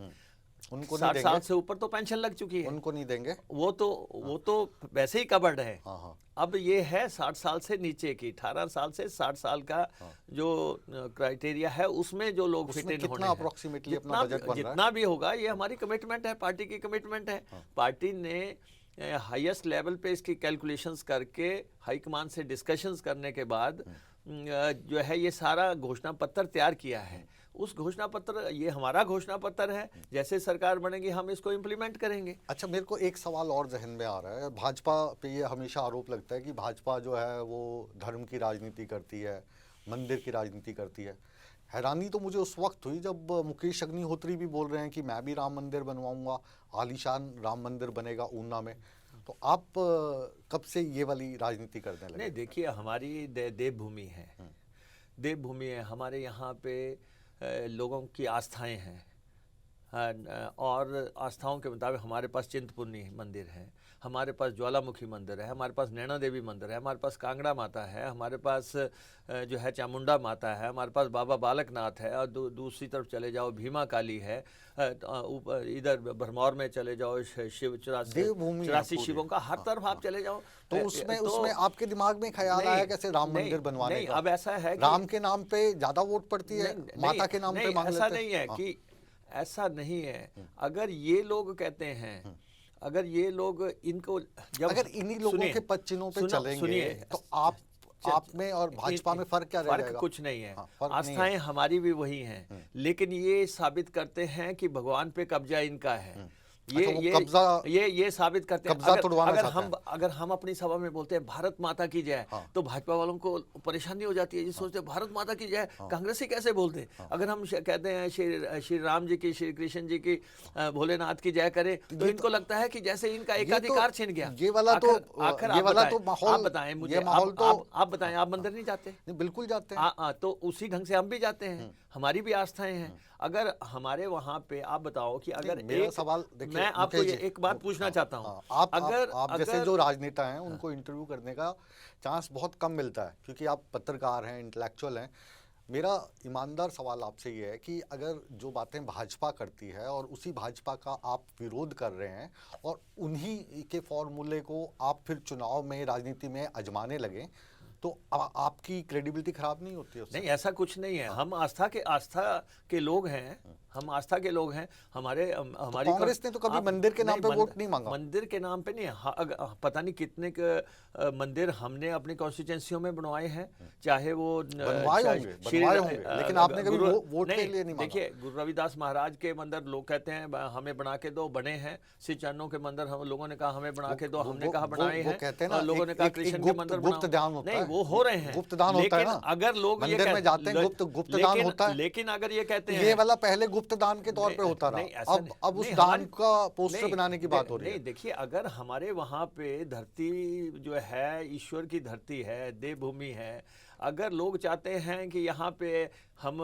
उनको 60 साल से ऊपर तो पेंशन लग चुकी है, उनको नहीं देंगे। वो तो वैसे ही कवर्ड है। हाँ। अब ये है 60 साल से नीचे की, 18 साल से 60 साल का जो क्राइटेरिया है, उसमें जो लोग फिट इन होने अप्रोक्सीमेटली अपना बजट बन रहा है, जितना भी होगा, ये हमारी कमिटमेंट है, पार्टी की कमिटमेंट है। पार्टी ने हाईएस्ट लेवल पे इसकी कैलकुलेशंस करके हाईकमान से डिस्कशंस करने के बाद जो है ये सारा घोषणा पत्र तैयार किया है। उस घोषणा पत्र, ये हमारा घोषणा पत्र है, जैसे सरकार बनेगी हम इसको इम्प्लीमेंट करेंगे। अच्छा, मेरे को एक सवाल और जहन में आ रहा है। भाजपा पे ये हमेशा आरोप लगता है कि भाजपा जो है वो धर्म की राजनीति करती है, मंदिर की राजनीति करती है। हैरानी तो मुझे उस वक्त हुई जब मुकेश अग्निहोत्री भी बोल रहे हैं कि मैं भी राम मंदिर बनवाऊंगा, आलीशान राम मंदिर बनेगा ऊना में। तो आप कब से ये वाली राजनीति करने लगे? नहीं, देखिए, हमारी देवभूमि है, देवभूमि है। हमारे यहाँ पे लोगों की आस्थाएं हैं और आस्थाओं के मुताबिक हमारे पास चिंतपूर्णी मंदिर है, हमारे पास ज्वालामुखी मंदिर है, हमारे पास नैना देवी मंदिर है, हमारे पास कांगड़ा माता है, हमारे पास जो है चामुंडा माता है, हमारे पास बाबा बालकनाथ है, और दूसरी तरफ चले जाओ भीमा काली है, इधर भरमौर में चले जाओ शिव 84 शिवों का, हर तरफ आप चले जाओ। तो उसमें आपके दिमाग में ख्याल आया कैसे राम मंदिर बनवाने का? अब ऐसा है राम के नाम पे ज्यादा वोट पड़ती है, माता के नाम पे मांग लेते हैं। ऐसा नहीं है कि ऐसा नहीं है। अगर ये लोग कहते हैं, अगर ये लोग इनको जब अगर इन्हीं लोगों के पद चिन्हों पे चलेंगे तो आप में और भाजपा में फर्क क्या रहेगा? फर्क कुछ नहीं है। आस्थाएं हमारी भी वही हैं, लेकिन ये साबित करते हैं कि भगवान पे कब्जा इनका है। ये साबित करते हैं। अगर हम अपनी सभा में बोलते हैं भारत माता की जय, तो भाजपा वालों को परेशानी हो जाती है। ये सोचते हैं भारत माता की जय कांग्रेसी कैसे बोलते। अगर हम कहते हैं श्री राम जी की, श्री कृष्ण जी की, भोलेनाथ की जय करें, तो इनको लगता है कि जैसे इनका एकाधिकार छिन गया। ये वाला तो माहौल, आप बताएं मुझे, आप बताएं, आप मंदिर नहीं जाते? बिल्कुल जाते हैं। तो उसी ढंग से हम भी जाते हैं, हमारी भी आस्थाएं हैं। अगर हमारे वहां पे आप बताओ कि अगर मेरा सवाल, मैं आपको एक बात पूछना चाहता हूं। आप जैसे जो राजनेता हैं उनको इंटरव्यू करने का चांस बहुत कम मिलता है, क्योंकि आप पत्रकार हैं, इंटेलेक्चुअल हैं। मेरा ईमानदार सवाल आपसे ये है कि अगर जो बातें भाजपा करती है और उसी भाजपा का आप विरोध कर रहे हैं और उन्हीं के फॉर्मूले को आप फिर चुनाव में, राजनीति में आजमाने लगे, तो आपकी क्रेडिबिलिटी खराब नहीं होती है? नहीं, ऐसा कुछ नहीं है। हम आस्था के लोग हैं, हम आस्था के लोग हैं। हमारी कांग्रेस ने तो कभी मंदिर के नाम पे वोट नहीं मांगा। मंदिर के नाम पे नहीं, पता नहीं कितने मंदिर हमने अपनी कॉन्स्टिट्यूएंसियों में बनवाए हैं, चाहे वो बनवाए होंगे, लेकिन आपने कभी वोट के लिए नहीं मांगा। देखिए, गुरु रविदास महाराज के मंदिर लोग कहते हैं हमें बना के दो, बने हैं। श्री चरणों के मंदिर हम लोगों ने कहा हमें बना के दो, हमने कहा बनाए हैं। लोगों ने कहा कृष्ण के मंदिर नहीं, वो हो रहे हैं, गुप्त दान होता है ना। अगर लोग मंदिर में जाते हैं, गुप्त दान होता है। लेकिन अगर ये कहते हैं, ये वाला पहले गुप्त दान के तौर पे होता रहा, अब उस दान का पोस्टर बनाने की बात हो रही है। नहीं, देखिए, अगर हमारे वहां पे धरती जो है ईश्वर की धरती है, देवभूमि है, अगर लोग चाहते हैं कि यहाँ पे हम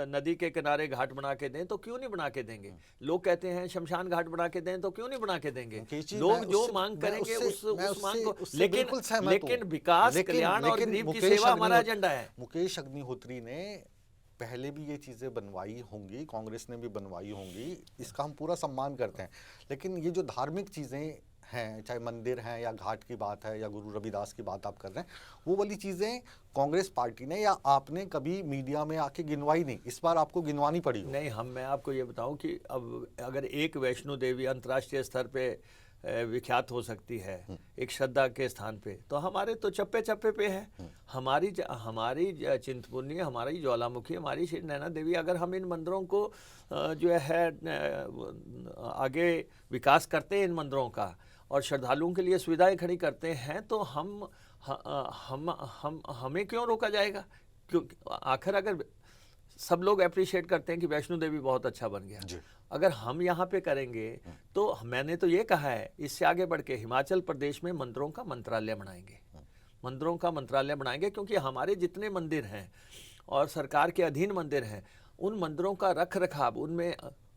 नदी के किनारे घाट बना के दें तो क्यों नहीं बना के देंगे। लोग कहते हैं शमशान घाट बना के दें तो क्यों नहीं बना के देंगे। मुकेश जी, लोग मैं जो उससे- मांग मैं करेंगे उससे- उस मांग को, उससे लेकिन बिल्कुल सहमत हूं। लेकिन विकास, कल्याण और गरीब की मुकेश सेवा हमारा अग्निहोत्री- एजेंडा है। मुकेश अग्निहोत्री ने पहले भी ये चीज़ें बनवाई होंगी, कांग्रेस ने भी बनवाई होंगी, इसका हम पूरा सम्मान करते हैं। लेकिन ये जो धार्मिक चीज़ें हैं, चाहे मंदिर हैं या घाट की बात है या गुरु रविदास की बात आप कर रहे हैं, वो वाली चीज़ें कांग्रेस पार्टी ने या आपने कभी मीडिया में आके गिनवाई नहीं, इस बार आपको गिनवानी पड़ी हो। नहीं, मैं आपको ये बताऊं कि अब अगर एक वैष्णो देवी अंतर्राष्ट्रीय स्तर पे विख्यात हो सकती है एक श्रद्धा के स्थान पे, तो हमारे तो चप्पे चप्पे पे है। हमारी चिंतपूर्णी, हमारी ज्वालामुखी, हमारी श्री नैना देवी, अगर हम इन मंदिरों को जो है आगे विकास करते हैं इन मंदिरों का और श्रद्धालुओं के लिए सुविधाएं खड़ी करते हैं, तो हमें क्यों रोका जाएगा। क्योंकि आखिर अगर सब लोग अप्रिशिएट करते हैं कि वैष्णो देवी बहुत अच्छा बन गया, अगर हम यहाँ पे करेंगे तो मैंने तो ये कहा है इससे आगे बढ़ के हिमाचल प्रदेश में मंदिरों का मंत्रालय बनाएंगे, मंदिरों का मंत्रालय बनाएंगे, क्योंकि हमारे जितने मंदिर हैं और सरकार के अधीन मंदिर हैं, उन मंदिरों का रख रखाव, उनमें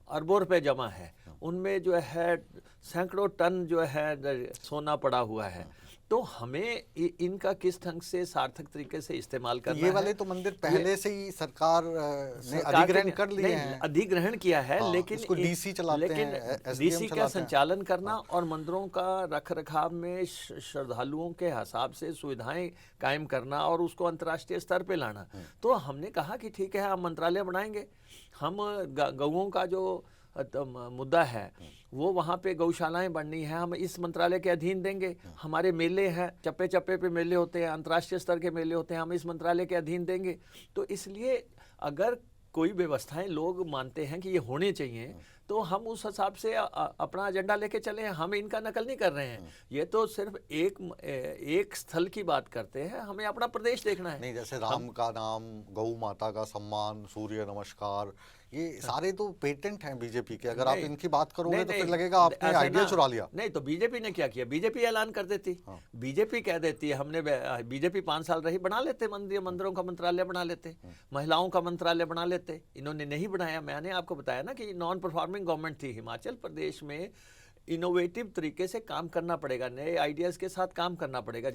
अरबों रुपए जमा है, उनमें जो है सैकड़ों टन जो है सोना पड़ा हुआ है, तो हमें इनका किस ढंग से सार्थक तरीके से इस्तेमाल करना है। ये वाले तो मंदिर पहले से ही सरकार ने अधिग्रहण कर लिए हैं, अधिग्रहण किया है, हाँ, लेकिन इसको डीसी चलाते हैं, डीसी का संचालन करना और मंदिरों का रख रखाव में श्रद्धालुओं के हिसाब से सुविधाएं कायम करना और उसको अंतर्राष्ट्रीय स्तर पे लाना। तो हमने कहा कि ठीक है, हम मंत्रालय बनाएंगे, हम गऊओं का जो मुद्दा है वो वहाँ पे गौशालाएं बननी है, हम इस मंत्रालय के अधीन देंगे। हमारे मेले हैं, चप्पे चप्पे पे मेले होते हैं, अंतर्राष्ट्रीय स्तर के मेले होते हैं, हम इस मंत्रालय के अधीन देंगे। तो इसलिए अगर कोई व्यवस्थाएं लोग मानते हैं कि ये होनी चाहिए, तो हम उस हिसाब से अपना एजेंडा लेके चले हैं। हम इनका नकल नहीं कर रहे हैं, ये तो सिर्फ एक स्थल की बात करते हैं, हमें अपना प्रदेश देखना है। नहीं, जैसे राम का नाम, गौ माता का सम्मान, सूर्य नमस्कार, ये सारे तो पेटेंट हैं बीजेपी के। अगर आप इनकी बात करोगे तो फिर लगेगा आपने आइडिया चुरा लिया। नहीं, तो बीजेपी ने क्या किया, बीजेपी ऐलान कर देती, बीजेपी कह देती है हमने, बीजेपी 5 साल रही, बना लेते मंदिरों का मंत्रालय बना लेते, महिलाओं का मंत्रालय बना लेते। इन्होंने नहीं बनाया। मैंने आपको बताया ना कि नॉन परफॉर्मिंग गवर्नमेंट थी। हिमाचल प्रदेश में इनोवेटिव तरीके से काम करना पड़ेगा, नए आइडियाज के साथ काम करना पड़ेगा।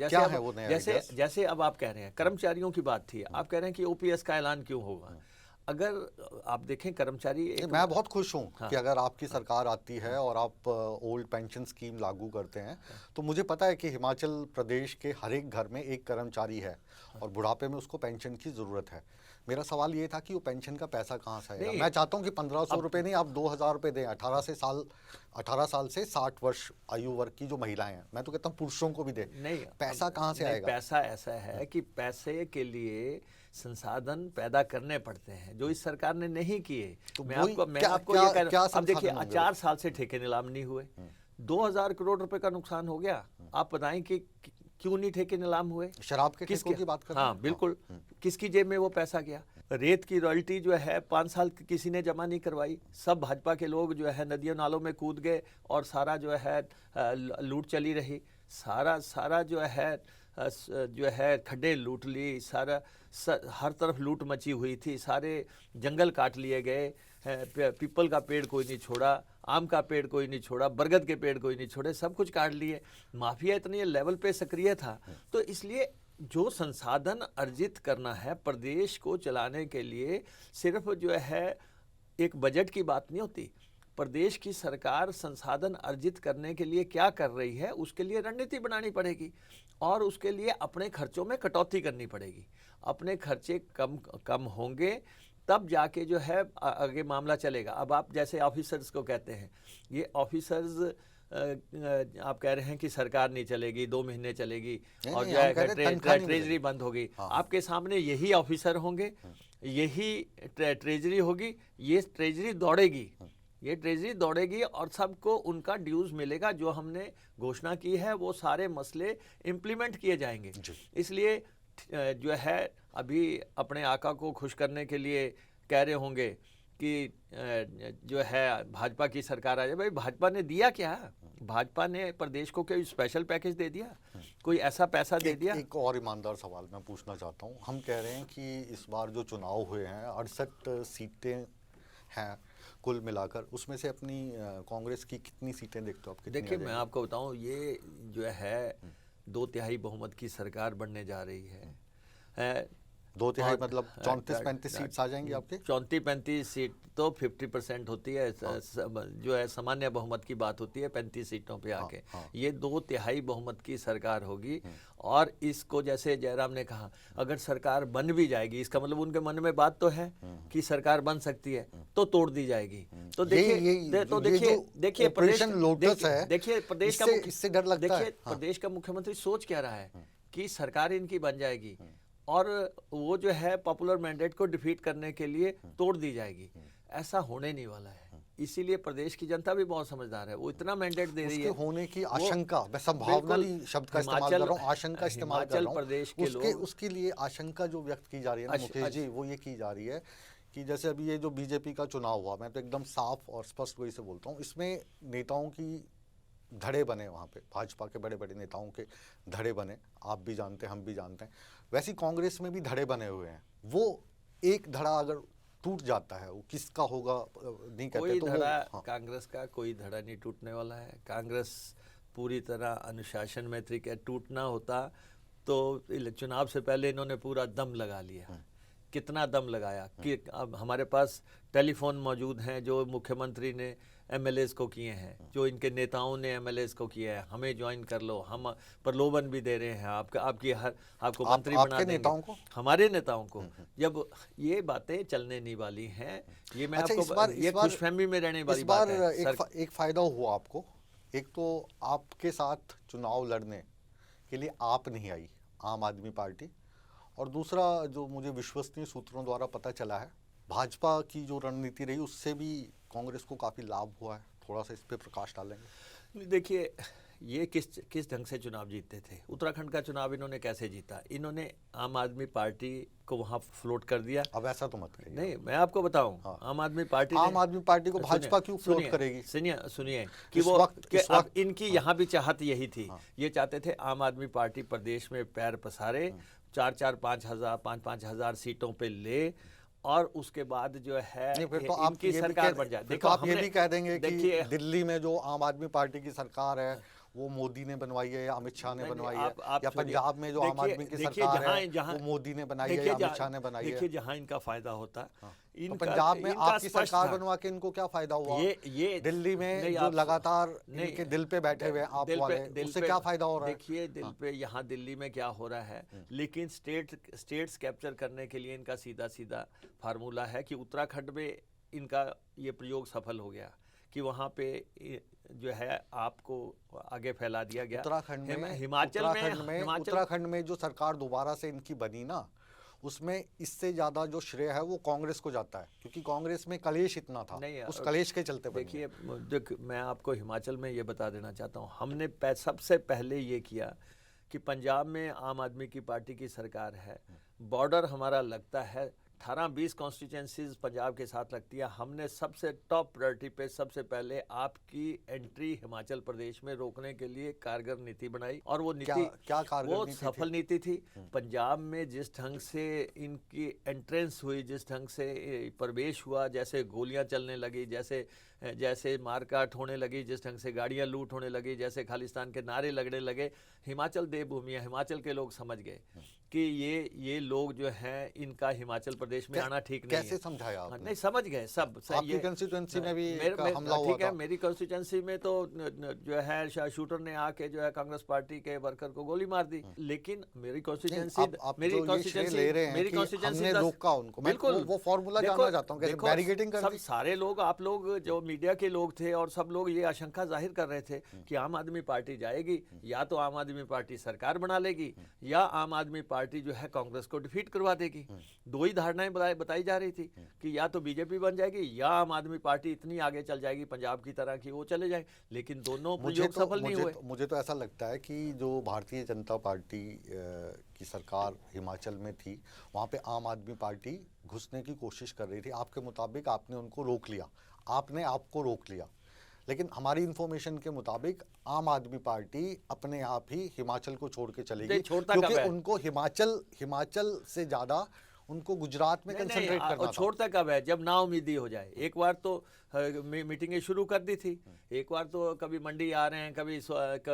जैसे अब आप कह रहे हैं कर्मचारियों की बात थी, आप कह रहे हैं कि ओपीएस का ऐलान क्यों होगा। अगर आप देखें कर्मचारी, मैं बहुत खुश हूँ कि अगर आपकी सरकार आती है और आप ओल्ड पेंशन स्कीम लागू करते हैं, तो मुझे पता है कि हिमाचल प्रदेश के हर एक घर में एक कर्मचारी है और बुढ़ापे में उसको पेंशन की ज़रूरत है। मेरा सवाल ये था कि वो पेंशन का पैसा कहाँ से आएगा। मैं चाहता हूँ कि 1500 रुपये नहीं, आप 2000 रुपये दें। 18 साल से 60 वर्ष आयु वर्ग की जो महिलाएं हैं, मैं तो कहता हूँ पुरुषों को भी दें। नहीं, पैसा कहाँ से आएगा। पैसा ऐसा है कि पैसे के लिए संसाधन पैदा करने पड़ते हैं, जो इस सरकार ने नहीं किए। तो मैं आपको ये कह रहा हूं, अब देखिए 4 साल से ठेके नीलाम नहीं हुए, 2000 करोड़ रुपए का नुकसान हो गया। आप बताएं कि क्यों नहीं ठेके नीलाम हुए। शराब के ठेकों की बात कर रहे हैं। हाँ बिल्कुल, किसकी जेब में वो पैसा गया। रेत की रॉयल्टी जो है 5 साल किसी ने जमा नहीं करवाई। सब भाजपा के लोग जो है नदियों नालों में कूद गए और सारा जो है लूट चली रही। सारा जो है खड्डे लूट ली, हर तरफ लूट मची हुई थी। सारे जंगल काट लिए गए, पीपल का पेड़ कोई नहीं छोड़ा, आम का पेड़ कोई नहीं छोड़ा, बरगद के पेड़ कोई नहीं छोड़े, सब कुछ काट लिए। माफिया इतने लेवल पे सक्रिय था। तो इसलिए जो संसाधन अर्जित करना है प्रदेश को चलाने के लिए, सिर्फ जो है एक बजट की बात नहीं होती। प्रदेश की सरकार संसाधन अर्जित करने के लिए क्या कर रही है, उसके लिए रणनीति बनानी पड़ेगी और उसके लिए अपने खर्चों में कटौती करनी पड़ेगी। अपने खर्चे कम होंगे तब जाके जो है आगे मामला चलेगा। अब आप जैसे ऑफिसर्स को कहते हैं, ये ऑफिसर्स आप कह रहे हैं कि सरकार नहीं चलेगी, 2 महीने चलेगी और जो है ट्रेजरी बंद होगी। आपके सामने यही ऑफिसर होंगे, यही ट्रेजरी होगी, ये ट्रेजरी दौड़ेगी और सबको उनका ड्यूज मिलेगा। जो हमने घोषणा की है वो सारे मसले इम्प्लीमेंट किए जाएंगे। इसलिए जो है अभी अपने आका को खुश करने के लिए कह रहे होंगे कि जो है भाजपा की सरकार आ जाए। भाई भाजपा ने दिया क्या? भाजपा ने प्रदेश को कोई स्पेशल पैकेज दे दिया? कोई ऐसा पैसा दे दिया? एक और ईमानदार सवाल मैं पूछना चाहता हूँ। हम कह रहे हैं कि इस बार जो चुनाव हुए हैं 68 सीटें हैं कुल मिलाकर, उसमें से अपनी कांग्रेस की कितनी सीटें देखते हो आप? देखिए मैं आपको बताऊं, ये जो है 2/3 बहुमत की सरकार बनने जा रही है। 2/3 मतलब 34-35 सीट्स आ जाएंगी आपके? 34-35 सीट तो 50% होती है। जो है सामान्य बहुमत की बात होती है 35 सीटों पे आके। ये 2/3 बहुमत की सरकार होगी। और इसको जैसे जयराम ने कहा, अगर सरकार बन भी जाएगी, इसका मतलब उनके मन में बात तो है कि सरकार बन सकती है, तो तोड़ दी जाएगी। तो देखिए ऑपरेशन लोटस है, देखिए प्रदेश का इससे डर लगता है। प्रदेश का मुख्यमंत्री सोच क्या रहा है कि सरकार इनकी बन जाएगी और वो जो है पॉपुलर मैंडेट को डिफीट करने के लिए तोड़ दी जाएगी। ऐसा होने नहीं वाला है। इसीलिए प्रदेश की जनता भी बहुत समझदार है, वो इतना मैंडेट दे रही है। होने की आशंका, मैं संभावना नहीं शब्द का इस्तेमाल कर रहा हूँ, आशंका इस्तेमाल कर रहा हूँ। प्रदेश के लोग उसके लिए आशंका जो व्यक्त की जा रही है ना मुकेश जी, वो ये की जा रही है कि जैसे अभी ये जो बीजेपी का चुनाव हुआ, मैं तो एकदम साफ और स्पष्ट वही से बोलता हूँ, इसमें नेताओं की धड़े बने, वहाँ पे भाजपा के बड़े बड़े नेताओं के धड़े बने, आप भी जानते हैं हम भी जानते हैं। वैसे कांग्रेस में भी धड़े बने हुए हैं। वो एक धड़ा अगर टूट जाता है, वो किसका होगा नहीं कहते कोई तो धड़ा कांग्रेस का कोई धड़ा नहीं टूटने वाला है। कांग्रेस पूरी तरह अनुशासन में थी। क्या टूटना होता तो चुनाव से पहले इन्होंने पूरा दम लगा लिया। कितना दम लगाया कि अब हमारे पास टेलीफोन मौजूद हैं जो मुख्यमंत्री ने एमएलएस को किए हैं, जो इनके नेताओं ने एमएलएस को किया है, हमें ज्वाइन कर लो, हम प्रलोभन भी दे रहे हैं आपको मंत्री बना देंगे, नेताओं को, हमारे नेताओं को। जब ये बातें चलने नहीं वाली हैं, ये मैं आपको ये खुशफहमी में रहने वाली बात है। एक फायदा हुआ आपको, एक तो आपके साथ चुनाव लड़ने के लिए आप नहीं आई आम आदमी पार्टी, और दूसरा जो मुझे विश्वसनीय सूत्रों द्वारा पता चला है, भाजपा की जो रणनीति रही उससे भी कांग्रेस को काफ़ी लाभ हुआ है। थोड़ा सा इस पे प्रकाश डालेंगे? देखिए ये किस ढंग से चुनाव जीतते थे। उत्तराखंड का चुनाव इन्होंने कैसे जीता? इन्होंने आम आदमी पार्टी को वहां फ्लोट कर दिया। अब ऐसा तो मत कहिए। नहीं, मैं आपको बताऊं, हाँ। आम आदमी पार्टी को भाजपा क्यों फ्लोट करेगी? सुनिए कि वो अब इनकी यहाँ भी चाहत यही थी। ये चाहते थे आम आदमी पार्टी प्रदेश में पैर पसारे, 5-5 हजार सीटों पे ले, और उसके बाद जो है फिर तो इनकी सरकार बन जाए। देखो आप ये भी कह देंगे कि दिल्ली में जो आम आदमी पार्टी की सरकार है वो मोदी ने बनवाई है या अमित शाह ने बनवाई है, या पंजाब में जो आम आदमी की सरकार है वो मोदी ने बनाई है या अमित शाह ने बनाई है। देखिए जहां इनका फायदा होता है, तो पंजाब में आपकी सरकार बनवा के इनको क्या फायदा हुआ? ये दिल्ली में जो लगातार इनके दिल पे बैठे हुए आप वाले, उससे क्या फायदा हो रहा है? देखिए दिल पे, यहाँ दिल्ली में क्या हो रहा है, लेकिन स्टेट्स कैप्चर करने के लिए इनका सीधा सीधा फार्मूला है कि उत्तराखंड में इनका ये प्रयोग सफल हो गया कि वहाँ पे जो है आपको आगे फैला दिया गया। उत्तराखंड में जो सरकार दोबारा से इनकी बनी ना, उसमें इससे ज्यादा जो श्रेय है वो कांग्रेस को जाता है, क्योंकि कांग्रेस में कलेश इतना था, उस कलेश के चलते। देखिए मैं आपको हिमाचल में ये बता देना चाहता हूँ, हमने सबसे पहले ये किया कि पंजाब में आम आदमी की पार्टी की सरकार है, बॉर्डर हमारा लगता है 18-20 कॉन्स्टिट्यूंसीज पंजाब के साथ लगती है। हमने सबसे टॉप प्रायोरिटी पे सबसे पहले आपकी एंट्री हिमाचल प्रदेश में रोकने के लिए कारगर नीति बनाई, और वो नीति क्या कारगर वो सफल नीति थी। पंजाब में जिस ढंग से इनकी एंट्रेंस हुई, जिस ढंग से प्रवेश हुआ, जैसे गोलियां चलने लगी, जैसे मारकाट होने लगी, जिस ढंग से गाड़ियां लूट होने लगी, जैसे खालिस्तान के नारे लगने लगे, हिमाचल देवभूमि है, हिमाचल के लोग समझ गए कि ये लोग जो हैं इनका हिमाचल प्रदेश में आना ठीक नहीं है। कैसे समझाया आपने? नहीं समझ गए सब। आपकी कंस्टिट्यूएंसी में भी हमला हुआ ठीक है, मेरी कंस्टिट्यूएंसी में तो जो है शूटर ने आके जो है कांग्रेस पार्टी के वर्कर को गोली मार दी, लेकिन मेरी कंस्टिट्यूएंसी रोका उनको। बिल्कुल वो फार्मूला जानना चाहता हूं, कैसे बैरिकेडिंग कर दी? सारे लोग, आप लोग जो मीडिया के लोग थे और सब लोग ये आशंका जाहिर कर रहे थे कि आम आदमी पार्टी जाएगी, या तो आम आदमी पार्टी सरकार बना लेगी या आम आदमी पार्टी जो है कांग्रेस को डिफीट करवा देगी। दो ही धारणाएं बताई जा रही थी कि या तो बीजेपी बन जाएगी या आम आदमी पार्टी इतनी आगे चल जाएगी पंजाब की तरह कि वो चले जाएंगे, लेकिन दोनों प्रयोग सफल नहीं हुए। मुझे तो ऐसा लगता है कि जो भारतीय जनता पार्टी की सरकार हिमाचल में थी, वहाँ पे आम आदमी पार्टी घुसने की कोशिश कर रही थी। आपके मुताबिक आपने उनको रोक लिया, आपने आपको रोक लिया, लेकिन हमारी इंफॉर्मेशन के मुताबिक आम आदमी पार्टी अपने आप ही हिमाचल को छोड़ के चलेगी, क्योंकि उनको हिमाचल से ज़्यादा उनको गुजरात में कंसंट्रेट करना था। छोड़ता कब है? जब नाउमीदी हो जाए। एक बार तो मीटिंगें शुरू कर दी थी, एक बार तो कभी मंडी आ रहे हैं, कभी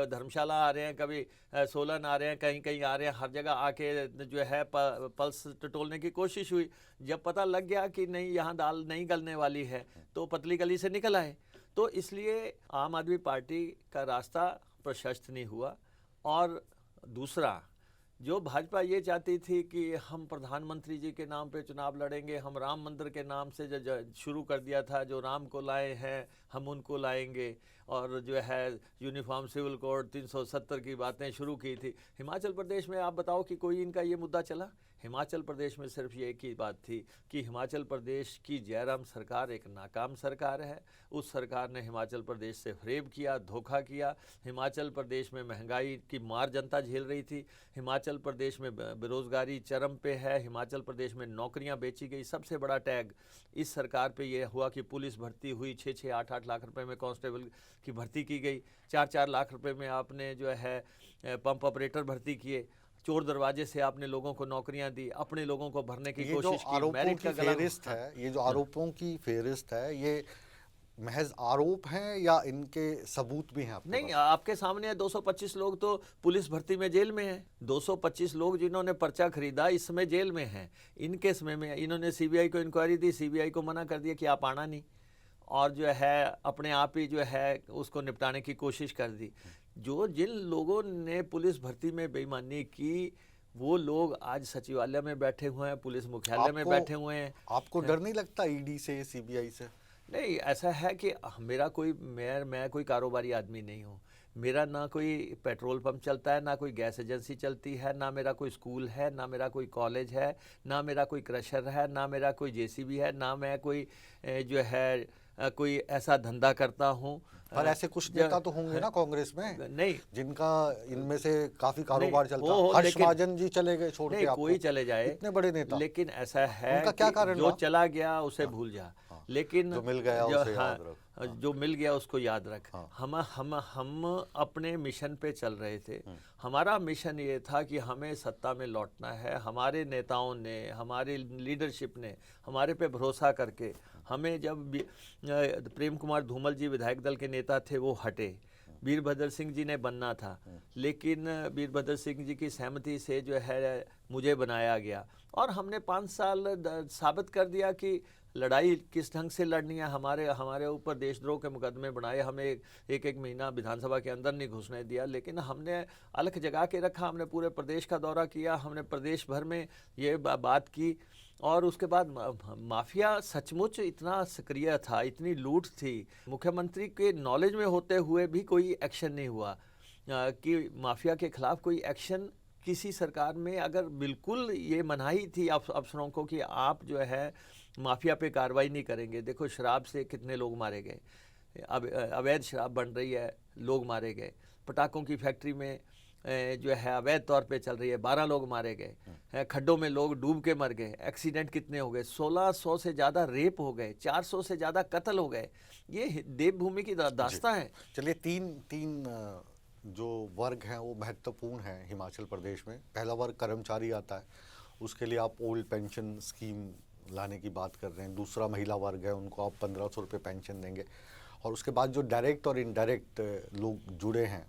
धर्मशाला आ रहे हैं, कभी सोलन आ रहे हैं, कहीं कहीं आ रहे हैं, हर जगह आके जो है पल्स टटोलने की कोशिश हुई। जब पता लग गया कि नहीं यहाँ दाल नहीं गलने वाली है तो पतली गली से निकल आए। तो इसलिए आम आदमी पार्टी का रास्ता प्रशस्त नहीं हुआ। और दूसरा, जो भाजपा ये चाहती थी कि हम प्रधानमंत्री जी के नाम पे चुनाव लड़ेंगे, हम राम मंदिर के नाम से जो शुरू कर दिया था, जो राम को लाए हैं हम उनको लाएंगे, और जो है यूनिफॉर्म सिविल कोड 370 की बातें शुरू की थी। हिमाचल प्रदेश में आप बताओ कि कोई इनका ये मुद्दा चला? हिमाचल प्रदेश में सिर्फ ये एक ही बात थी कि हिमाचल प्रदेश की जयराम सरकार एक नाकाम सरकार है। उस सरकार ने हिमाचल प्रदेश से फरेब किया, धोखा किया। हिमाचल प्रदेश में महंगाई की मार जनता झेल रही थी। हिमाचल प्रदेश में बेरोजगारी चरम पे है। हिमाचल प्रदेश में नौकरियां बेची गई। सबसे बड़ा टैग इस सरकार पे ये हुआ कि पुलिस भर्ती हुई, 6-6, 8-8 लाख रुपए में कांस्टेबल की भर्ती की गई, 4-4 लाख रुपए में आपने जो है पंप ऑपरेटर भर्ती किए, चोर दरवाजे से आपने लोगों को नौकरियां दी, अपने लोगों को भरने की कोशिश की। मेरिट का फेरिस्त है, ये जो आरोपों की फेरिस्त है, ये महज आरोप हैं या इनके सबूत भी हैं आपके नहीं, पास? आपके सामने है। 225 लोग तो पुलिस भर्ती में जेल में हैं। 225 लोग जिन्होंने पर्चा खरीदा इस समय जेल में हैं। इनके समय में इन्होंने सीबीआई को इंक्वायरी दी, सीबीआई को मना कर दिया कि आप आना नहीं, और जो है अपने आप ही जो है उसको निपटाने की कोशिश कर दी। जिन लोगों ने पुलिस भर्ती में बेईमानी की, वो लोग आज सचिवालय में बैठे हुए हैं, पुलिस मुख्यालय में बैठे हुए हैं। आपको डर नहीं लगता ईडी से, सीबीआई से? नहीं, ऐसा है कि मैं कोई कारोबारी आदमी नहीं हूँ। मेरा ना कोई पेट्रोल पंप चलता है, ना कोई गैस एजेंसी चलती है, ना मेरा कोई स्कूल है, ना मेरा कोई कॉलेज है, ना मेरा कोई क्रशर है, ना मेरा कोई जेसीबी है, ना मैं कोई जो है कोई ऐसा धंधा करता हूँ। पर ऐसे कुछ नेता तो होंगे ना कांग्रेस में, नहीं, जिनका इनमें से काफी कारोबार चलता है। हर्ष महाजन जी चले गए छोड़ के आपको। कोई चले जाए, इतने बड़े नेता, लेकिन ऐसा है उनका क्या कारण जो चला गया उसे भूल जा, लेकिन जो मिल गया उसे याद रख। जो मिल गया उसको याद रख। हम अपने मिशन पे चल रहे थे। हमारा मिशन ये था कि हमें सत्ता में लौटना है। हमारे नेताओं ने, हमारी लीडरशिप ने हमारे पे भरोसा करके हमें, जब प्रेम कुमार धूमल जी विधायक दल के नेता थे वो हटे, वीरभद्र सिंह जी ने बनना था, लेकिन वीरभद्र सिंह जी की सहमति से जो है मुझे बनाया गया, और हमने 5 साल साबित कर दिया कि लड़ाई किस ढंग से लड़नी है। हमारे ऊपर देशद्रोह के मुकदमे बनाए, हमें एक महीना विधानसभा के अंदर नहीं घुसने दिया, लेकिन हमने अलख जगा के रखा। हमने पूरे प्रदेश का दौरा किया, हमने प्रदेश भर में ये बात की, और उसके बाद माफिया सचमुच इतना सक्रिय था, इतनी लूट थी, मुख्यमंत्री के नॉलेज में होते हुए भी कोई एक्शन नहीं हुआ कि माफिया के खिलाफ कोई एक्शन किसी सरकार में। अगर बिल्कुल ये मनाही थी अफसरों को कि आप जो है माफिया पे कार्रवाई नहीं करेंगे। देखो, शराब से कितने लोग मारे गए, अब अवैध शराब बन रही है, लोग मारे गए। पटाखों की फैक्ट्री में जो है अवैध तौर पे चल रही है, 12 लोग मारे गए। खड्डों में लोग डूब के मर गए। एक्सीडेंट कितने हो गए, 1600 से ज़्यादा रेप हो गए, 400 से ज़्यादा कत्ल हो गए। ये देवभूमि की दास्तां है। चलिए, तीन जो वर्ग हैं वो महत्वपूर्ण हैं हिमाचल प्रदेश में। पहला वर्ग कर्मचारी आता है, उसके लिए आप ओल्ड पेंशन स्कीम लाने की बात कर रहे हैं। दूसरा महिला वर्ग है, उनको आप 1500 रुपये पेंशन देंगे। और उसके बाद जो डायरेक्ट और इनडायरेक्ट लोग जुड़े हैं,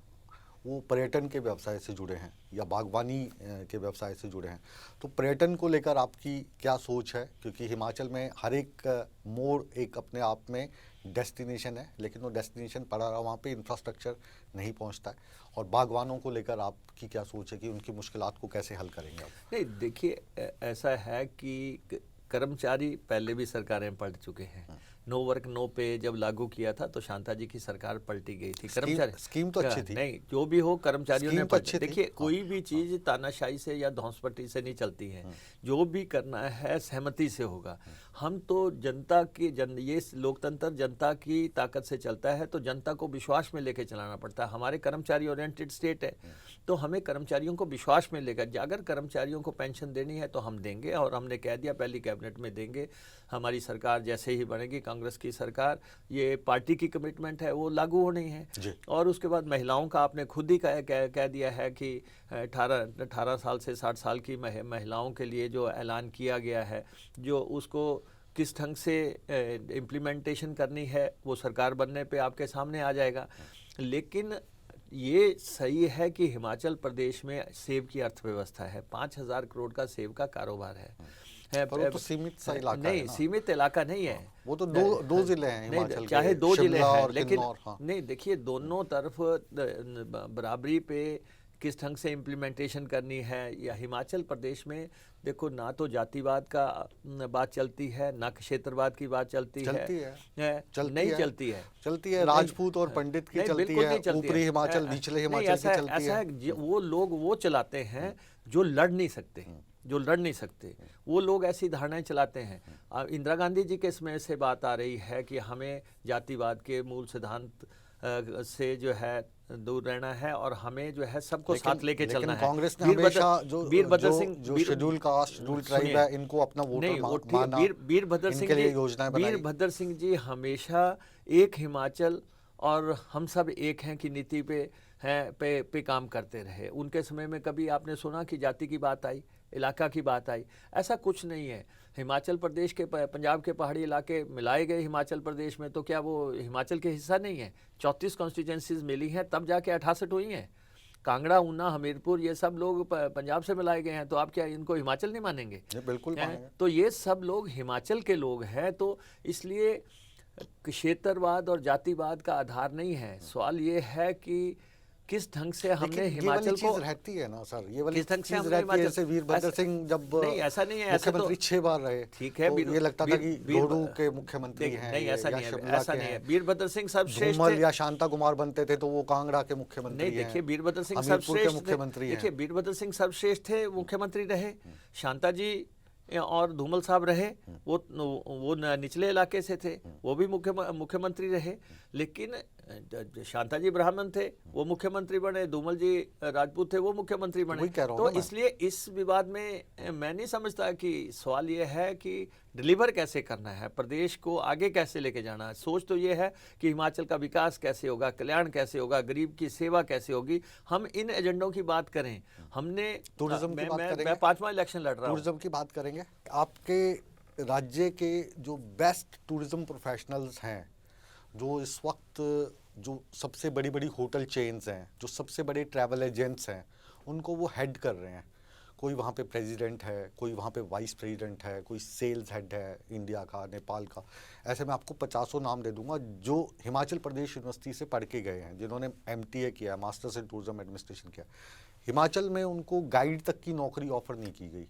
वो पर्यटन के व्यवसाय से जुड़े हैं या बागवानी के व्यवसाय से जुड़े हैं। तो पर्यटन को लेकर आपकी क्या सोच है? क्योंकि हिमाचल में हर एक मोड़ एक अपने आप में डेस्टिनेशन है, लेकिन वो डेस्टिनेशन पड़ा रहा, वहाँ पे इंफ्रास्ट्रक्चर नहीं पहुँचता है। और बागवानों को लेकर आपकी क्या सोच है कि उनकी मुश्किलात को कैसे हल करेंगे आप? नहीं, देखिए, ऐसा है कि कर्मचारी पहले भी सरकारें पढ़ चुके हैं, नो वर्क नो पे जब लागू किया था तो शांता जी की सरकार पलटी गई थी। कर्मचारी स्कीम तो अच्छी थी। नहीं, जो भी हो, कर्मचारियों ने स्कीम तो अच्छी थी। देखिए, हाँ, कोई भी चीज तानाशाही से या धौंसपट्टी से नहीं चलती है। जो भी करना है सहमति से होगा। हम तो जनता की ये लोकतंत्र जनता की ताकत से चलता है, तो जनता को विश्वास में लेके चलाना पड़ता है। हमारे कर्मचारी ओरिएंटेड स्टेट है, तो हमें कर्मचारियों को विश्वास में लेकर, अगर कर्मचारियों को पेंशन देनी है तो हम देंगे, और हमने कह दिया पहली कैबिनेट में देंगे। हमारी सरकार जैसे ही बनेगी, कांग्रेस की सरकार, ये पार्टी की कमिटमेंट है, वो लागू होनी है। और उसके बाद महिलाओं का आपने खुद ही कह दिया है कि 18 साल से 60 साल की महिलाओं के लिए जो ऐलान किया गया है, जो उसको किस ढंग से इम्प्लीमेंटेशन करनी है वो सरकार बनने पे आपके सामने आ जाएगा। लेकिन ये सही है कि हिमाचल प्रदेश में सेब की अर्थव्यवस्था है, 5,000 करोड़ का सेब का कारोबार है। पर वो तो सीमित सा इलाका नहीं, है ना। सीमित इलाका नहीं है। वो तो दो जिले हैं हिमाचल के, चाहे 2 जिले शिमला हैं, और लेकिन किन्नौर। हाँ। नहीं, देखिए दोनों तरफ बराबरी पे किस ढंग से इम्प्लीमेंटेशन करनी है। या हिमाचल प्रदेश में देखो, ना तो जातिवाद का बात चलती है, ना क्षेत्रवाद की बात चलती है। चलती है राजपूत और पंडित की चलती है, ऊपरी हिमाचल, निचले हिमाचल की चलती है। वो लोग वो चलाते हैं जो लड़ नहीं सकते, वो लोग ऐसी धारणाएं चलाते हैं। इंदिरा गांधी जी के समय से बात आ रही है कि हमें जातिवाद के मूल सिद्धांत से जो है दूर रहना है, और हमें जो है सबको साथ लेके चलना है। कांग्रेस ने हमेशा वीरभद्र सिंह, जो शेड्यूल कास्ट, शेड्यूल ट्राइब है, इनको अपना वोटर माना, वीरभद्र सिंह जी हमेशा एक हिमाचल और हम सब एक हैं की नीति पे काम करते रहे। उनके समय में कभी आपने सुना कि जाति की बात आई, इलाका की बात आई? ऐसा कुछ नहीं है। हिमाचल प्रदेश के, पंजाब के पहाड़ी इलाके मिलाए गए हिमाचल प्रदेश में, तो क्या वो हिमाचल के हिस्सा नहीं है? 34 कॉन्स्टिट्यूंसीज मिली हैं, तब जाके 68 हुई हैं। कांगड़ा, ऊना, हमीरपुर, ये सब लोग पंजाब से मिलाए गए हैं, तो आप क्या इनको हिमाचल नहीं मानेंगे? बिल्कुल मानेंगे। तो ये सब लोग हिमाचल के लोग हैं, तो इसलिए क्षेत्रवाद और जातिवाद का आधार नहीं है। सवाल ये है कि किस ढंग से हमने हिमाचल को रहती है ना सर, ये वाली चीज रहती है। जैसे वीरभद्र सिंह जब नहीं, ऐसा नहीं है, मुख्यमंत्री 6 बार रहे, ठीक है, तो ये लगता था कि रोडू के मुख्यमंत्री हैं। नहीं, ऐसा नहीं है। वीरभद्र सिंह सर्वश्रेष्ठ थे, या शांता कुमार बनते थे तो वो कांगड़ा के मुख्यमंत्री हैं। नहीं, देखिए वीरभद्र सिंह सर्वश्रेष्ठ थे, मुख्यमंत्री रहे। शांता जी और धूमल साहब रहे, वो निचले इलाके से थे, वो भी मुख्यमंत्री रहे। लेकिन शांता जी ब्राह्मण थे, वो मुख्यमंत्री बने, धूमल जी राजपूत थे, वो मुख्यमंत्री बने। तो इसलिए इस विवाद में मैं नहीं समझता कि सवाल ये है कि डिलीवर कैसे करना है, प्रदेश को आगे कैसे लेके जाना है। सोच तो ये है कि हिमाचल का विकास कैसे होगा, कल्याण कैसे होगा, गरीब की सेवा कैसे होगी। हम इन एजेंडों की बात करें। हमने टूरिज्म की बात करेंगे, मैं 5वां इलेक्शन लड़ रहा हूं। टूरिज्म की बात करेंगे। आपके राज्य के जो बेस्ट टूरिज्म प्रोफेशनल्स हैं, जो इस वक्त जो सबसे बड़ी बड़ी होटल चेन्स हैं, जो सबसे बड़े ट्रैवल एजेंट्स हैं, उनको वो हेड कर रहे हैं। कोई वहाँ पे प्रेसिडेंट है, कोई वहाँ पे वाइस प्रेसिडेंट है, कोई सेल्स हेड है इंडिया का, नेपाल का। ऐसे मैं आपको 50 नाम दे दूंगा जो हिमाचल प्रदेश यूनिवर्सिटी से पढ़ के गए हैं, जिन्होंने MTA किया है, मास्टर्स इन टूरिज्म एडमिनिस्ट्रेशन किया। हिमाचल में उनको गाइड तक की नौकरी ऑफर नहीं की गई।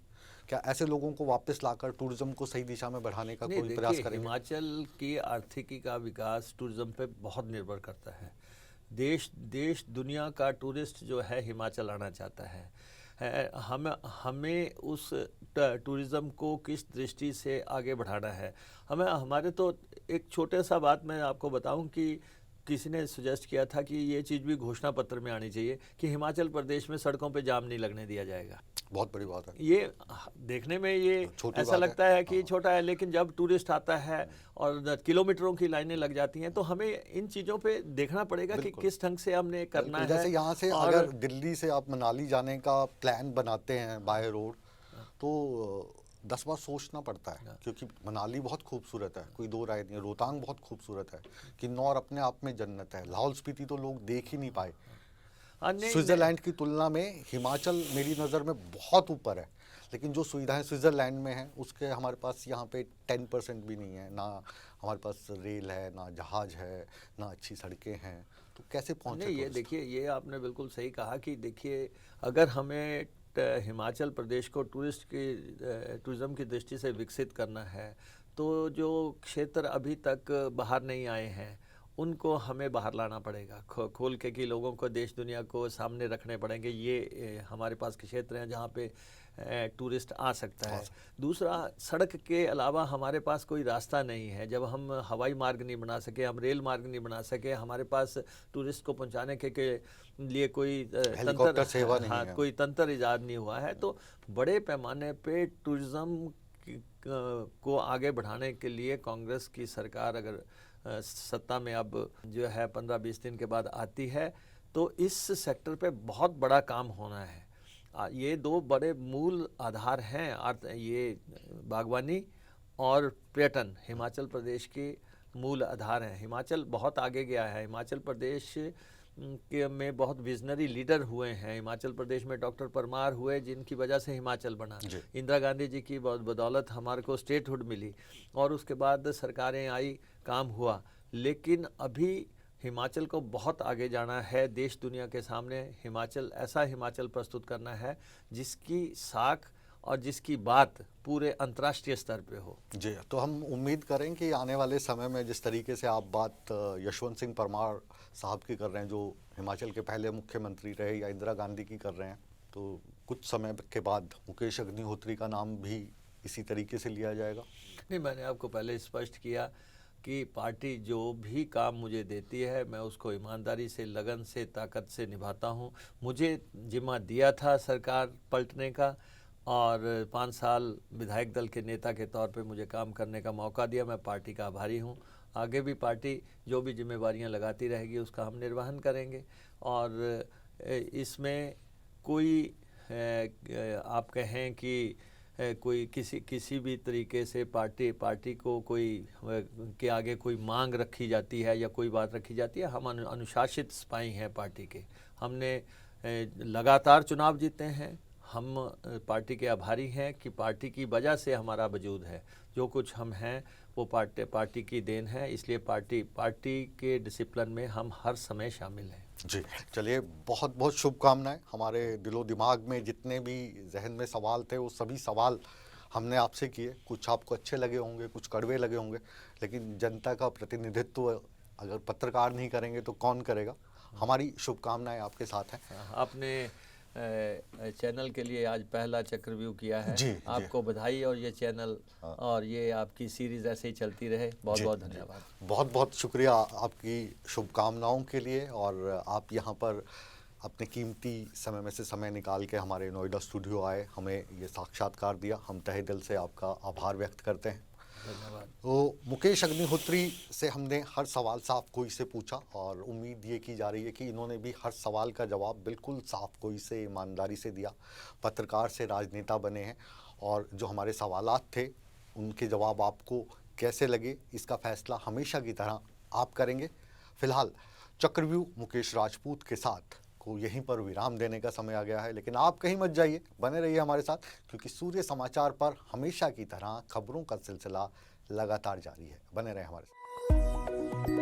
क्या ऐसे लोगों को वापस लाकर टूरिज्म को सही दिशा में बढ़ाने का कोई प्रयास करेंगे? हिमाचल की आर्थिकी का विकास टूरिज्म पे बहुत निर्भर करता है। देश दुनिया का टूरिस्ट जो है हिमाचल आना चाहता है। हमें उस टूरिज़्म को किस दृष्टि से आगे बढ़ाना है। हमारे तो एक छोटे सा बात मैं आपको बताऊं कि किसी ने सजेस्ट किया था कि ये चीज़ भी घोषणा पत्र में आनी चाहिए कि हिमाचल प्रदेश में सड़कों पे जाम नहीं लगने दिया जाएगा। बहुत बड़ी बात है। ये देखने में ये ऐसा लगता है कि छोटा है, लेकिन जब टूरिस्ट आता है और किलोमीटरों की लाइनें लग जाती हैं, तो हमें इन चीज़ों पे देखना पड़ेगा कि किस ढंग से हमने करना है। जैसे यहाँ से अगर दिल्ली से आप मनाली जाने का प्लान बनाते हैं बाय रोड, तो 10 बार सोचना पड़ता है, क्योंकि मनाली बहुत खूबसूरत है, कोई दो राय नहीं है। रोहतांग बहुत खूबसूरत है, किन्नौर अपने आप में जन्नत है, लाहौल स्पीति तो लोग देख ही नहीं पाए। स्विट्जरलैंड की तुलना में हिमाचल मेरी नज़र में बहुत ऊपर है, लेकिन जो सुविधाएं स्विट्जरलैंड में हैं उसके हमारे पास यहाँ पे 10% भी नहीं है। ना हमारे पास रेल है, ना जहाज है, ना अच्छी सड़कें हैं, तो कैसे पहुँचे? नहीं, ये देखिए, ये आपने बिल्कुल सही कहा कि देखिए, अगर हमें हिमाचल प्रदेश को टूरिज्म की दृष्टि से विकसित करना है, तो जो क्षेत्र अभी तक बाहर नहीं आए हैं उनको हमें बाहर लाना पड़ेगा, खोल के कि लोगों को देश दुनिया को सामने रखने पड़ेंगे। ये हमारे पास के क्षेत्र हैं जहाँ पे टूरिस्ट आ सकता है। दूसरा, सड़क के अलावा हमारे पास कोई रास्ता नहीं है। जब हम हवाई मार्ग नहीं बना सके, हम रेल मार्ग नहीं बना सके, हमारे पास टूरिस्ट को पहुंचाने के लिए कोई हेलीकॉप्टर सेवा नहीं हाँ, है, कोई तंत्र ईजाद नहीं हुआ है। तो बड़े पैमाने पे टूरिज़्म को आगे बढ़ाने के लिए कांग्रेस की सरकार अगर सत्ता में अब जो है 15-20 दिन के बाद आती है तो इस सेक्टर पे बहुत बड़ा काम होना है। ये दो बड़े मूल आधार हैं, ये बागवानी और पर्यटन हिमाचल प्रदेश के मूल आधार हैं। हिमाचल बहुत आगे गया है। हिमाचल प्रदेश के में बहुत विजनरी लीडर हुए हैं। हिमाचल प्रदेश में डॉक्टर परमार हुए जिनकी वजह से हिमाचल बना। इंदिरा गांधी जी की बदौलत हमारे को स्टेटहुड मिली और उसके बाद सरकारें आई, काम हुआ। लेकिन अभी हिमाचल को बहुत आगे जाना है। देश दुनिया के सामने हिमाचल, ऐसा हिमाचल प्रस्तुत करना है जिसकी साख और जिसकी बात पूरे अंतर्राष्ट्रीय स्तर पे हो। जी, तो हम उम्मीद करें कि आने वाले समय में जिस तरीके से आप बात यशवंत सिंह परमार साहब की कर रहे हैं, जो हिमाचल के पहले मुख्यमंत्री रहे, या इंदिरा गांधी की कर रहे हैं, तो कुछ समय के बाद मुकेश अग्निहोत्री का नाम भी इसी तरीके से लिया जाएगा। नहीं, मैंने आपको पहले स्पष्ट किया कि पार्टी जो भी काम मुझे देती है मैं उसको ईमानदारी से, लगन से, ताकत से निभाता हूँ। मुझे जिम्मा दिया था सरकार पलटने का और 5 साल विधायक दल के नेता के तौर पे मुझे काम करने का मौका दिया। मैं पार्टी का आभारी हूँ। आगे भी पार्टी जो भी जिम्मेवारियां लगाती रहेगी उसका हम निर्वहन करेंगे और इसमें कोई आप कहें कि कोई किसी भी तरीके से पार्टी को कोई के आगे कोई मांग रखी जाती है या कोई बात रखी जाती है। हम अनुशासित सिपाही हैं पार्टी के। हमने लगातार चुनाव जीते हैं। हम पार्टी के आभारी हैं कि पार्टी की वजह से हमारा वजूद है। जो कुछ हम हैं वो पार्टी की देन है। इसलिए पार्टी के डिसिप्लिन में हम हर समय शामिल हैं। जी, चलिए, बहुत बहुत शुभकामनाएं। हमारे दिलो दिमाग में जितने भी जहन में सवाल थे वो सभी सवाल हमने आपसे किए। कुछ आपको अच्छे लगे होंगे, कुछ कड़वे लगे होंगे, लेकिन जनता का प्रतिनिधित्व अगर पत्रकार नहीं करेंगे तो कौन करेगा। हमारी शुभकामनाएं आपके साथ हैं। आपने चैनल के लिए आज पहला चक्रव्यूह किया है। जी, आपको बधाई। और ये चैनल और ये आपकी सीरीज ऐसे ही चलती रहे। बहुत बहुत धन्यवाद। बहुत बहुत शुक्रिया आपकी शुभकामनाओं के लिए। और आप यहाँ पर अपने कीमती समय में से समय निकाल के हमारे नोएडा स्टूडियो आए, हमें ये साक्षात्कार दिया। हम तहे दिल से आपका आभार व्यक्त करते हैं। धन्यवाद। तो मुकेश अग्निहोत्री से हमने हर सवाल साफ कोई से पूछा और उम्मीद ये की जा रही है कि इन्होंने भी हर सवाल का जवाब बिल्कुल साफ कोई से, ईमानदारी से दिया। पत्रकार से राजनेता बने हैं और जो हमारे सवालात थे उनके जवाब आपको कैसे लगे इसका फैसला हमेशा की तरह आप करेंगे। फिलहाल चक्रव्यूह मुकेश राजपूत के साथ को यहीं पर विराम देने का समय आ गया है, लेकिन आप कहीं मत जाइए, बने रहिए हमारे साथ, क्योंकि सूर्य समाचार पर हमेशा की तरह खबरों का सिलसिला लगातार जारी है। बने रहे हमारे साथ।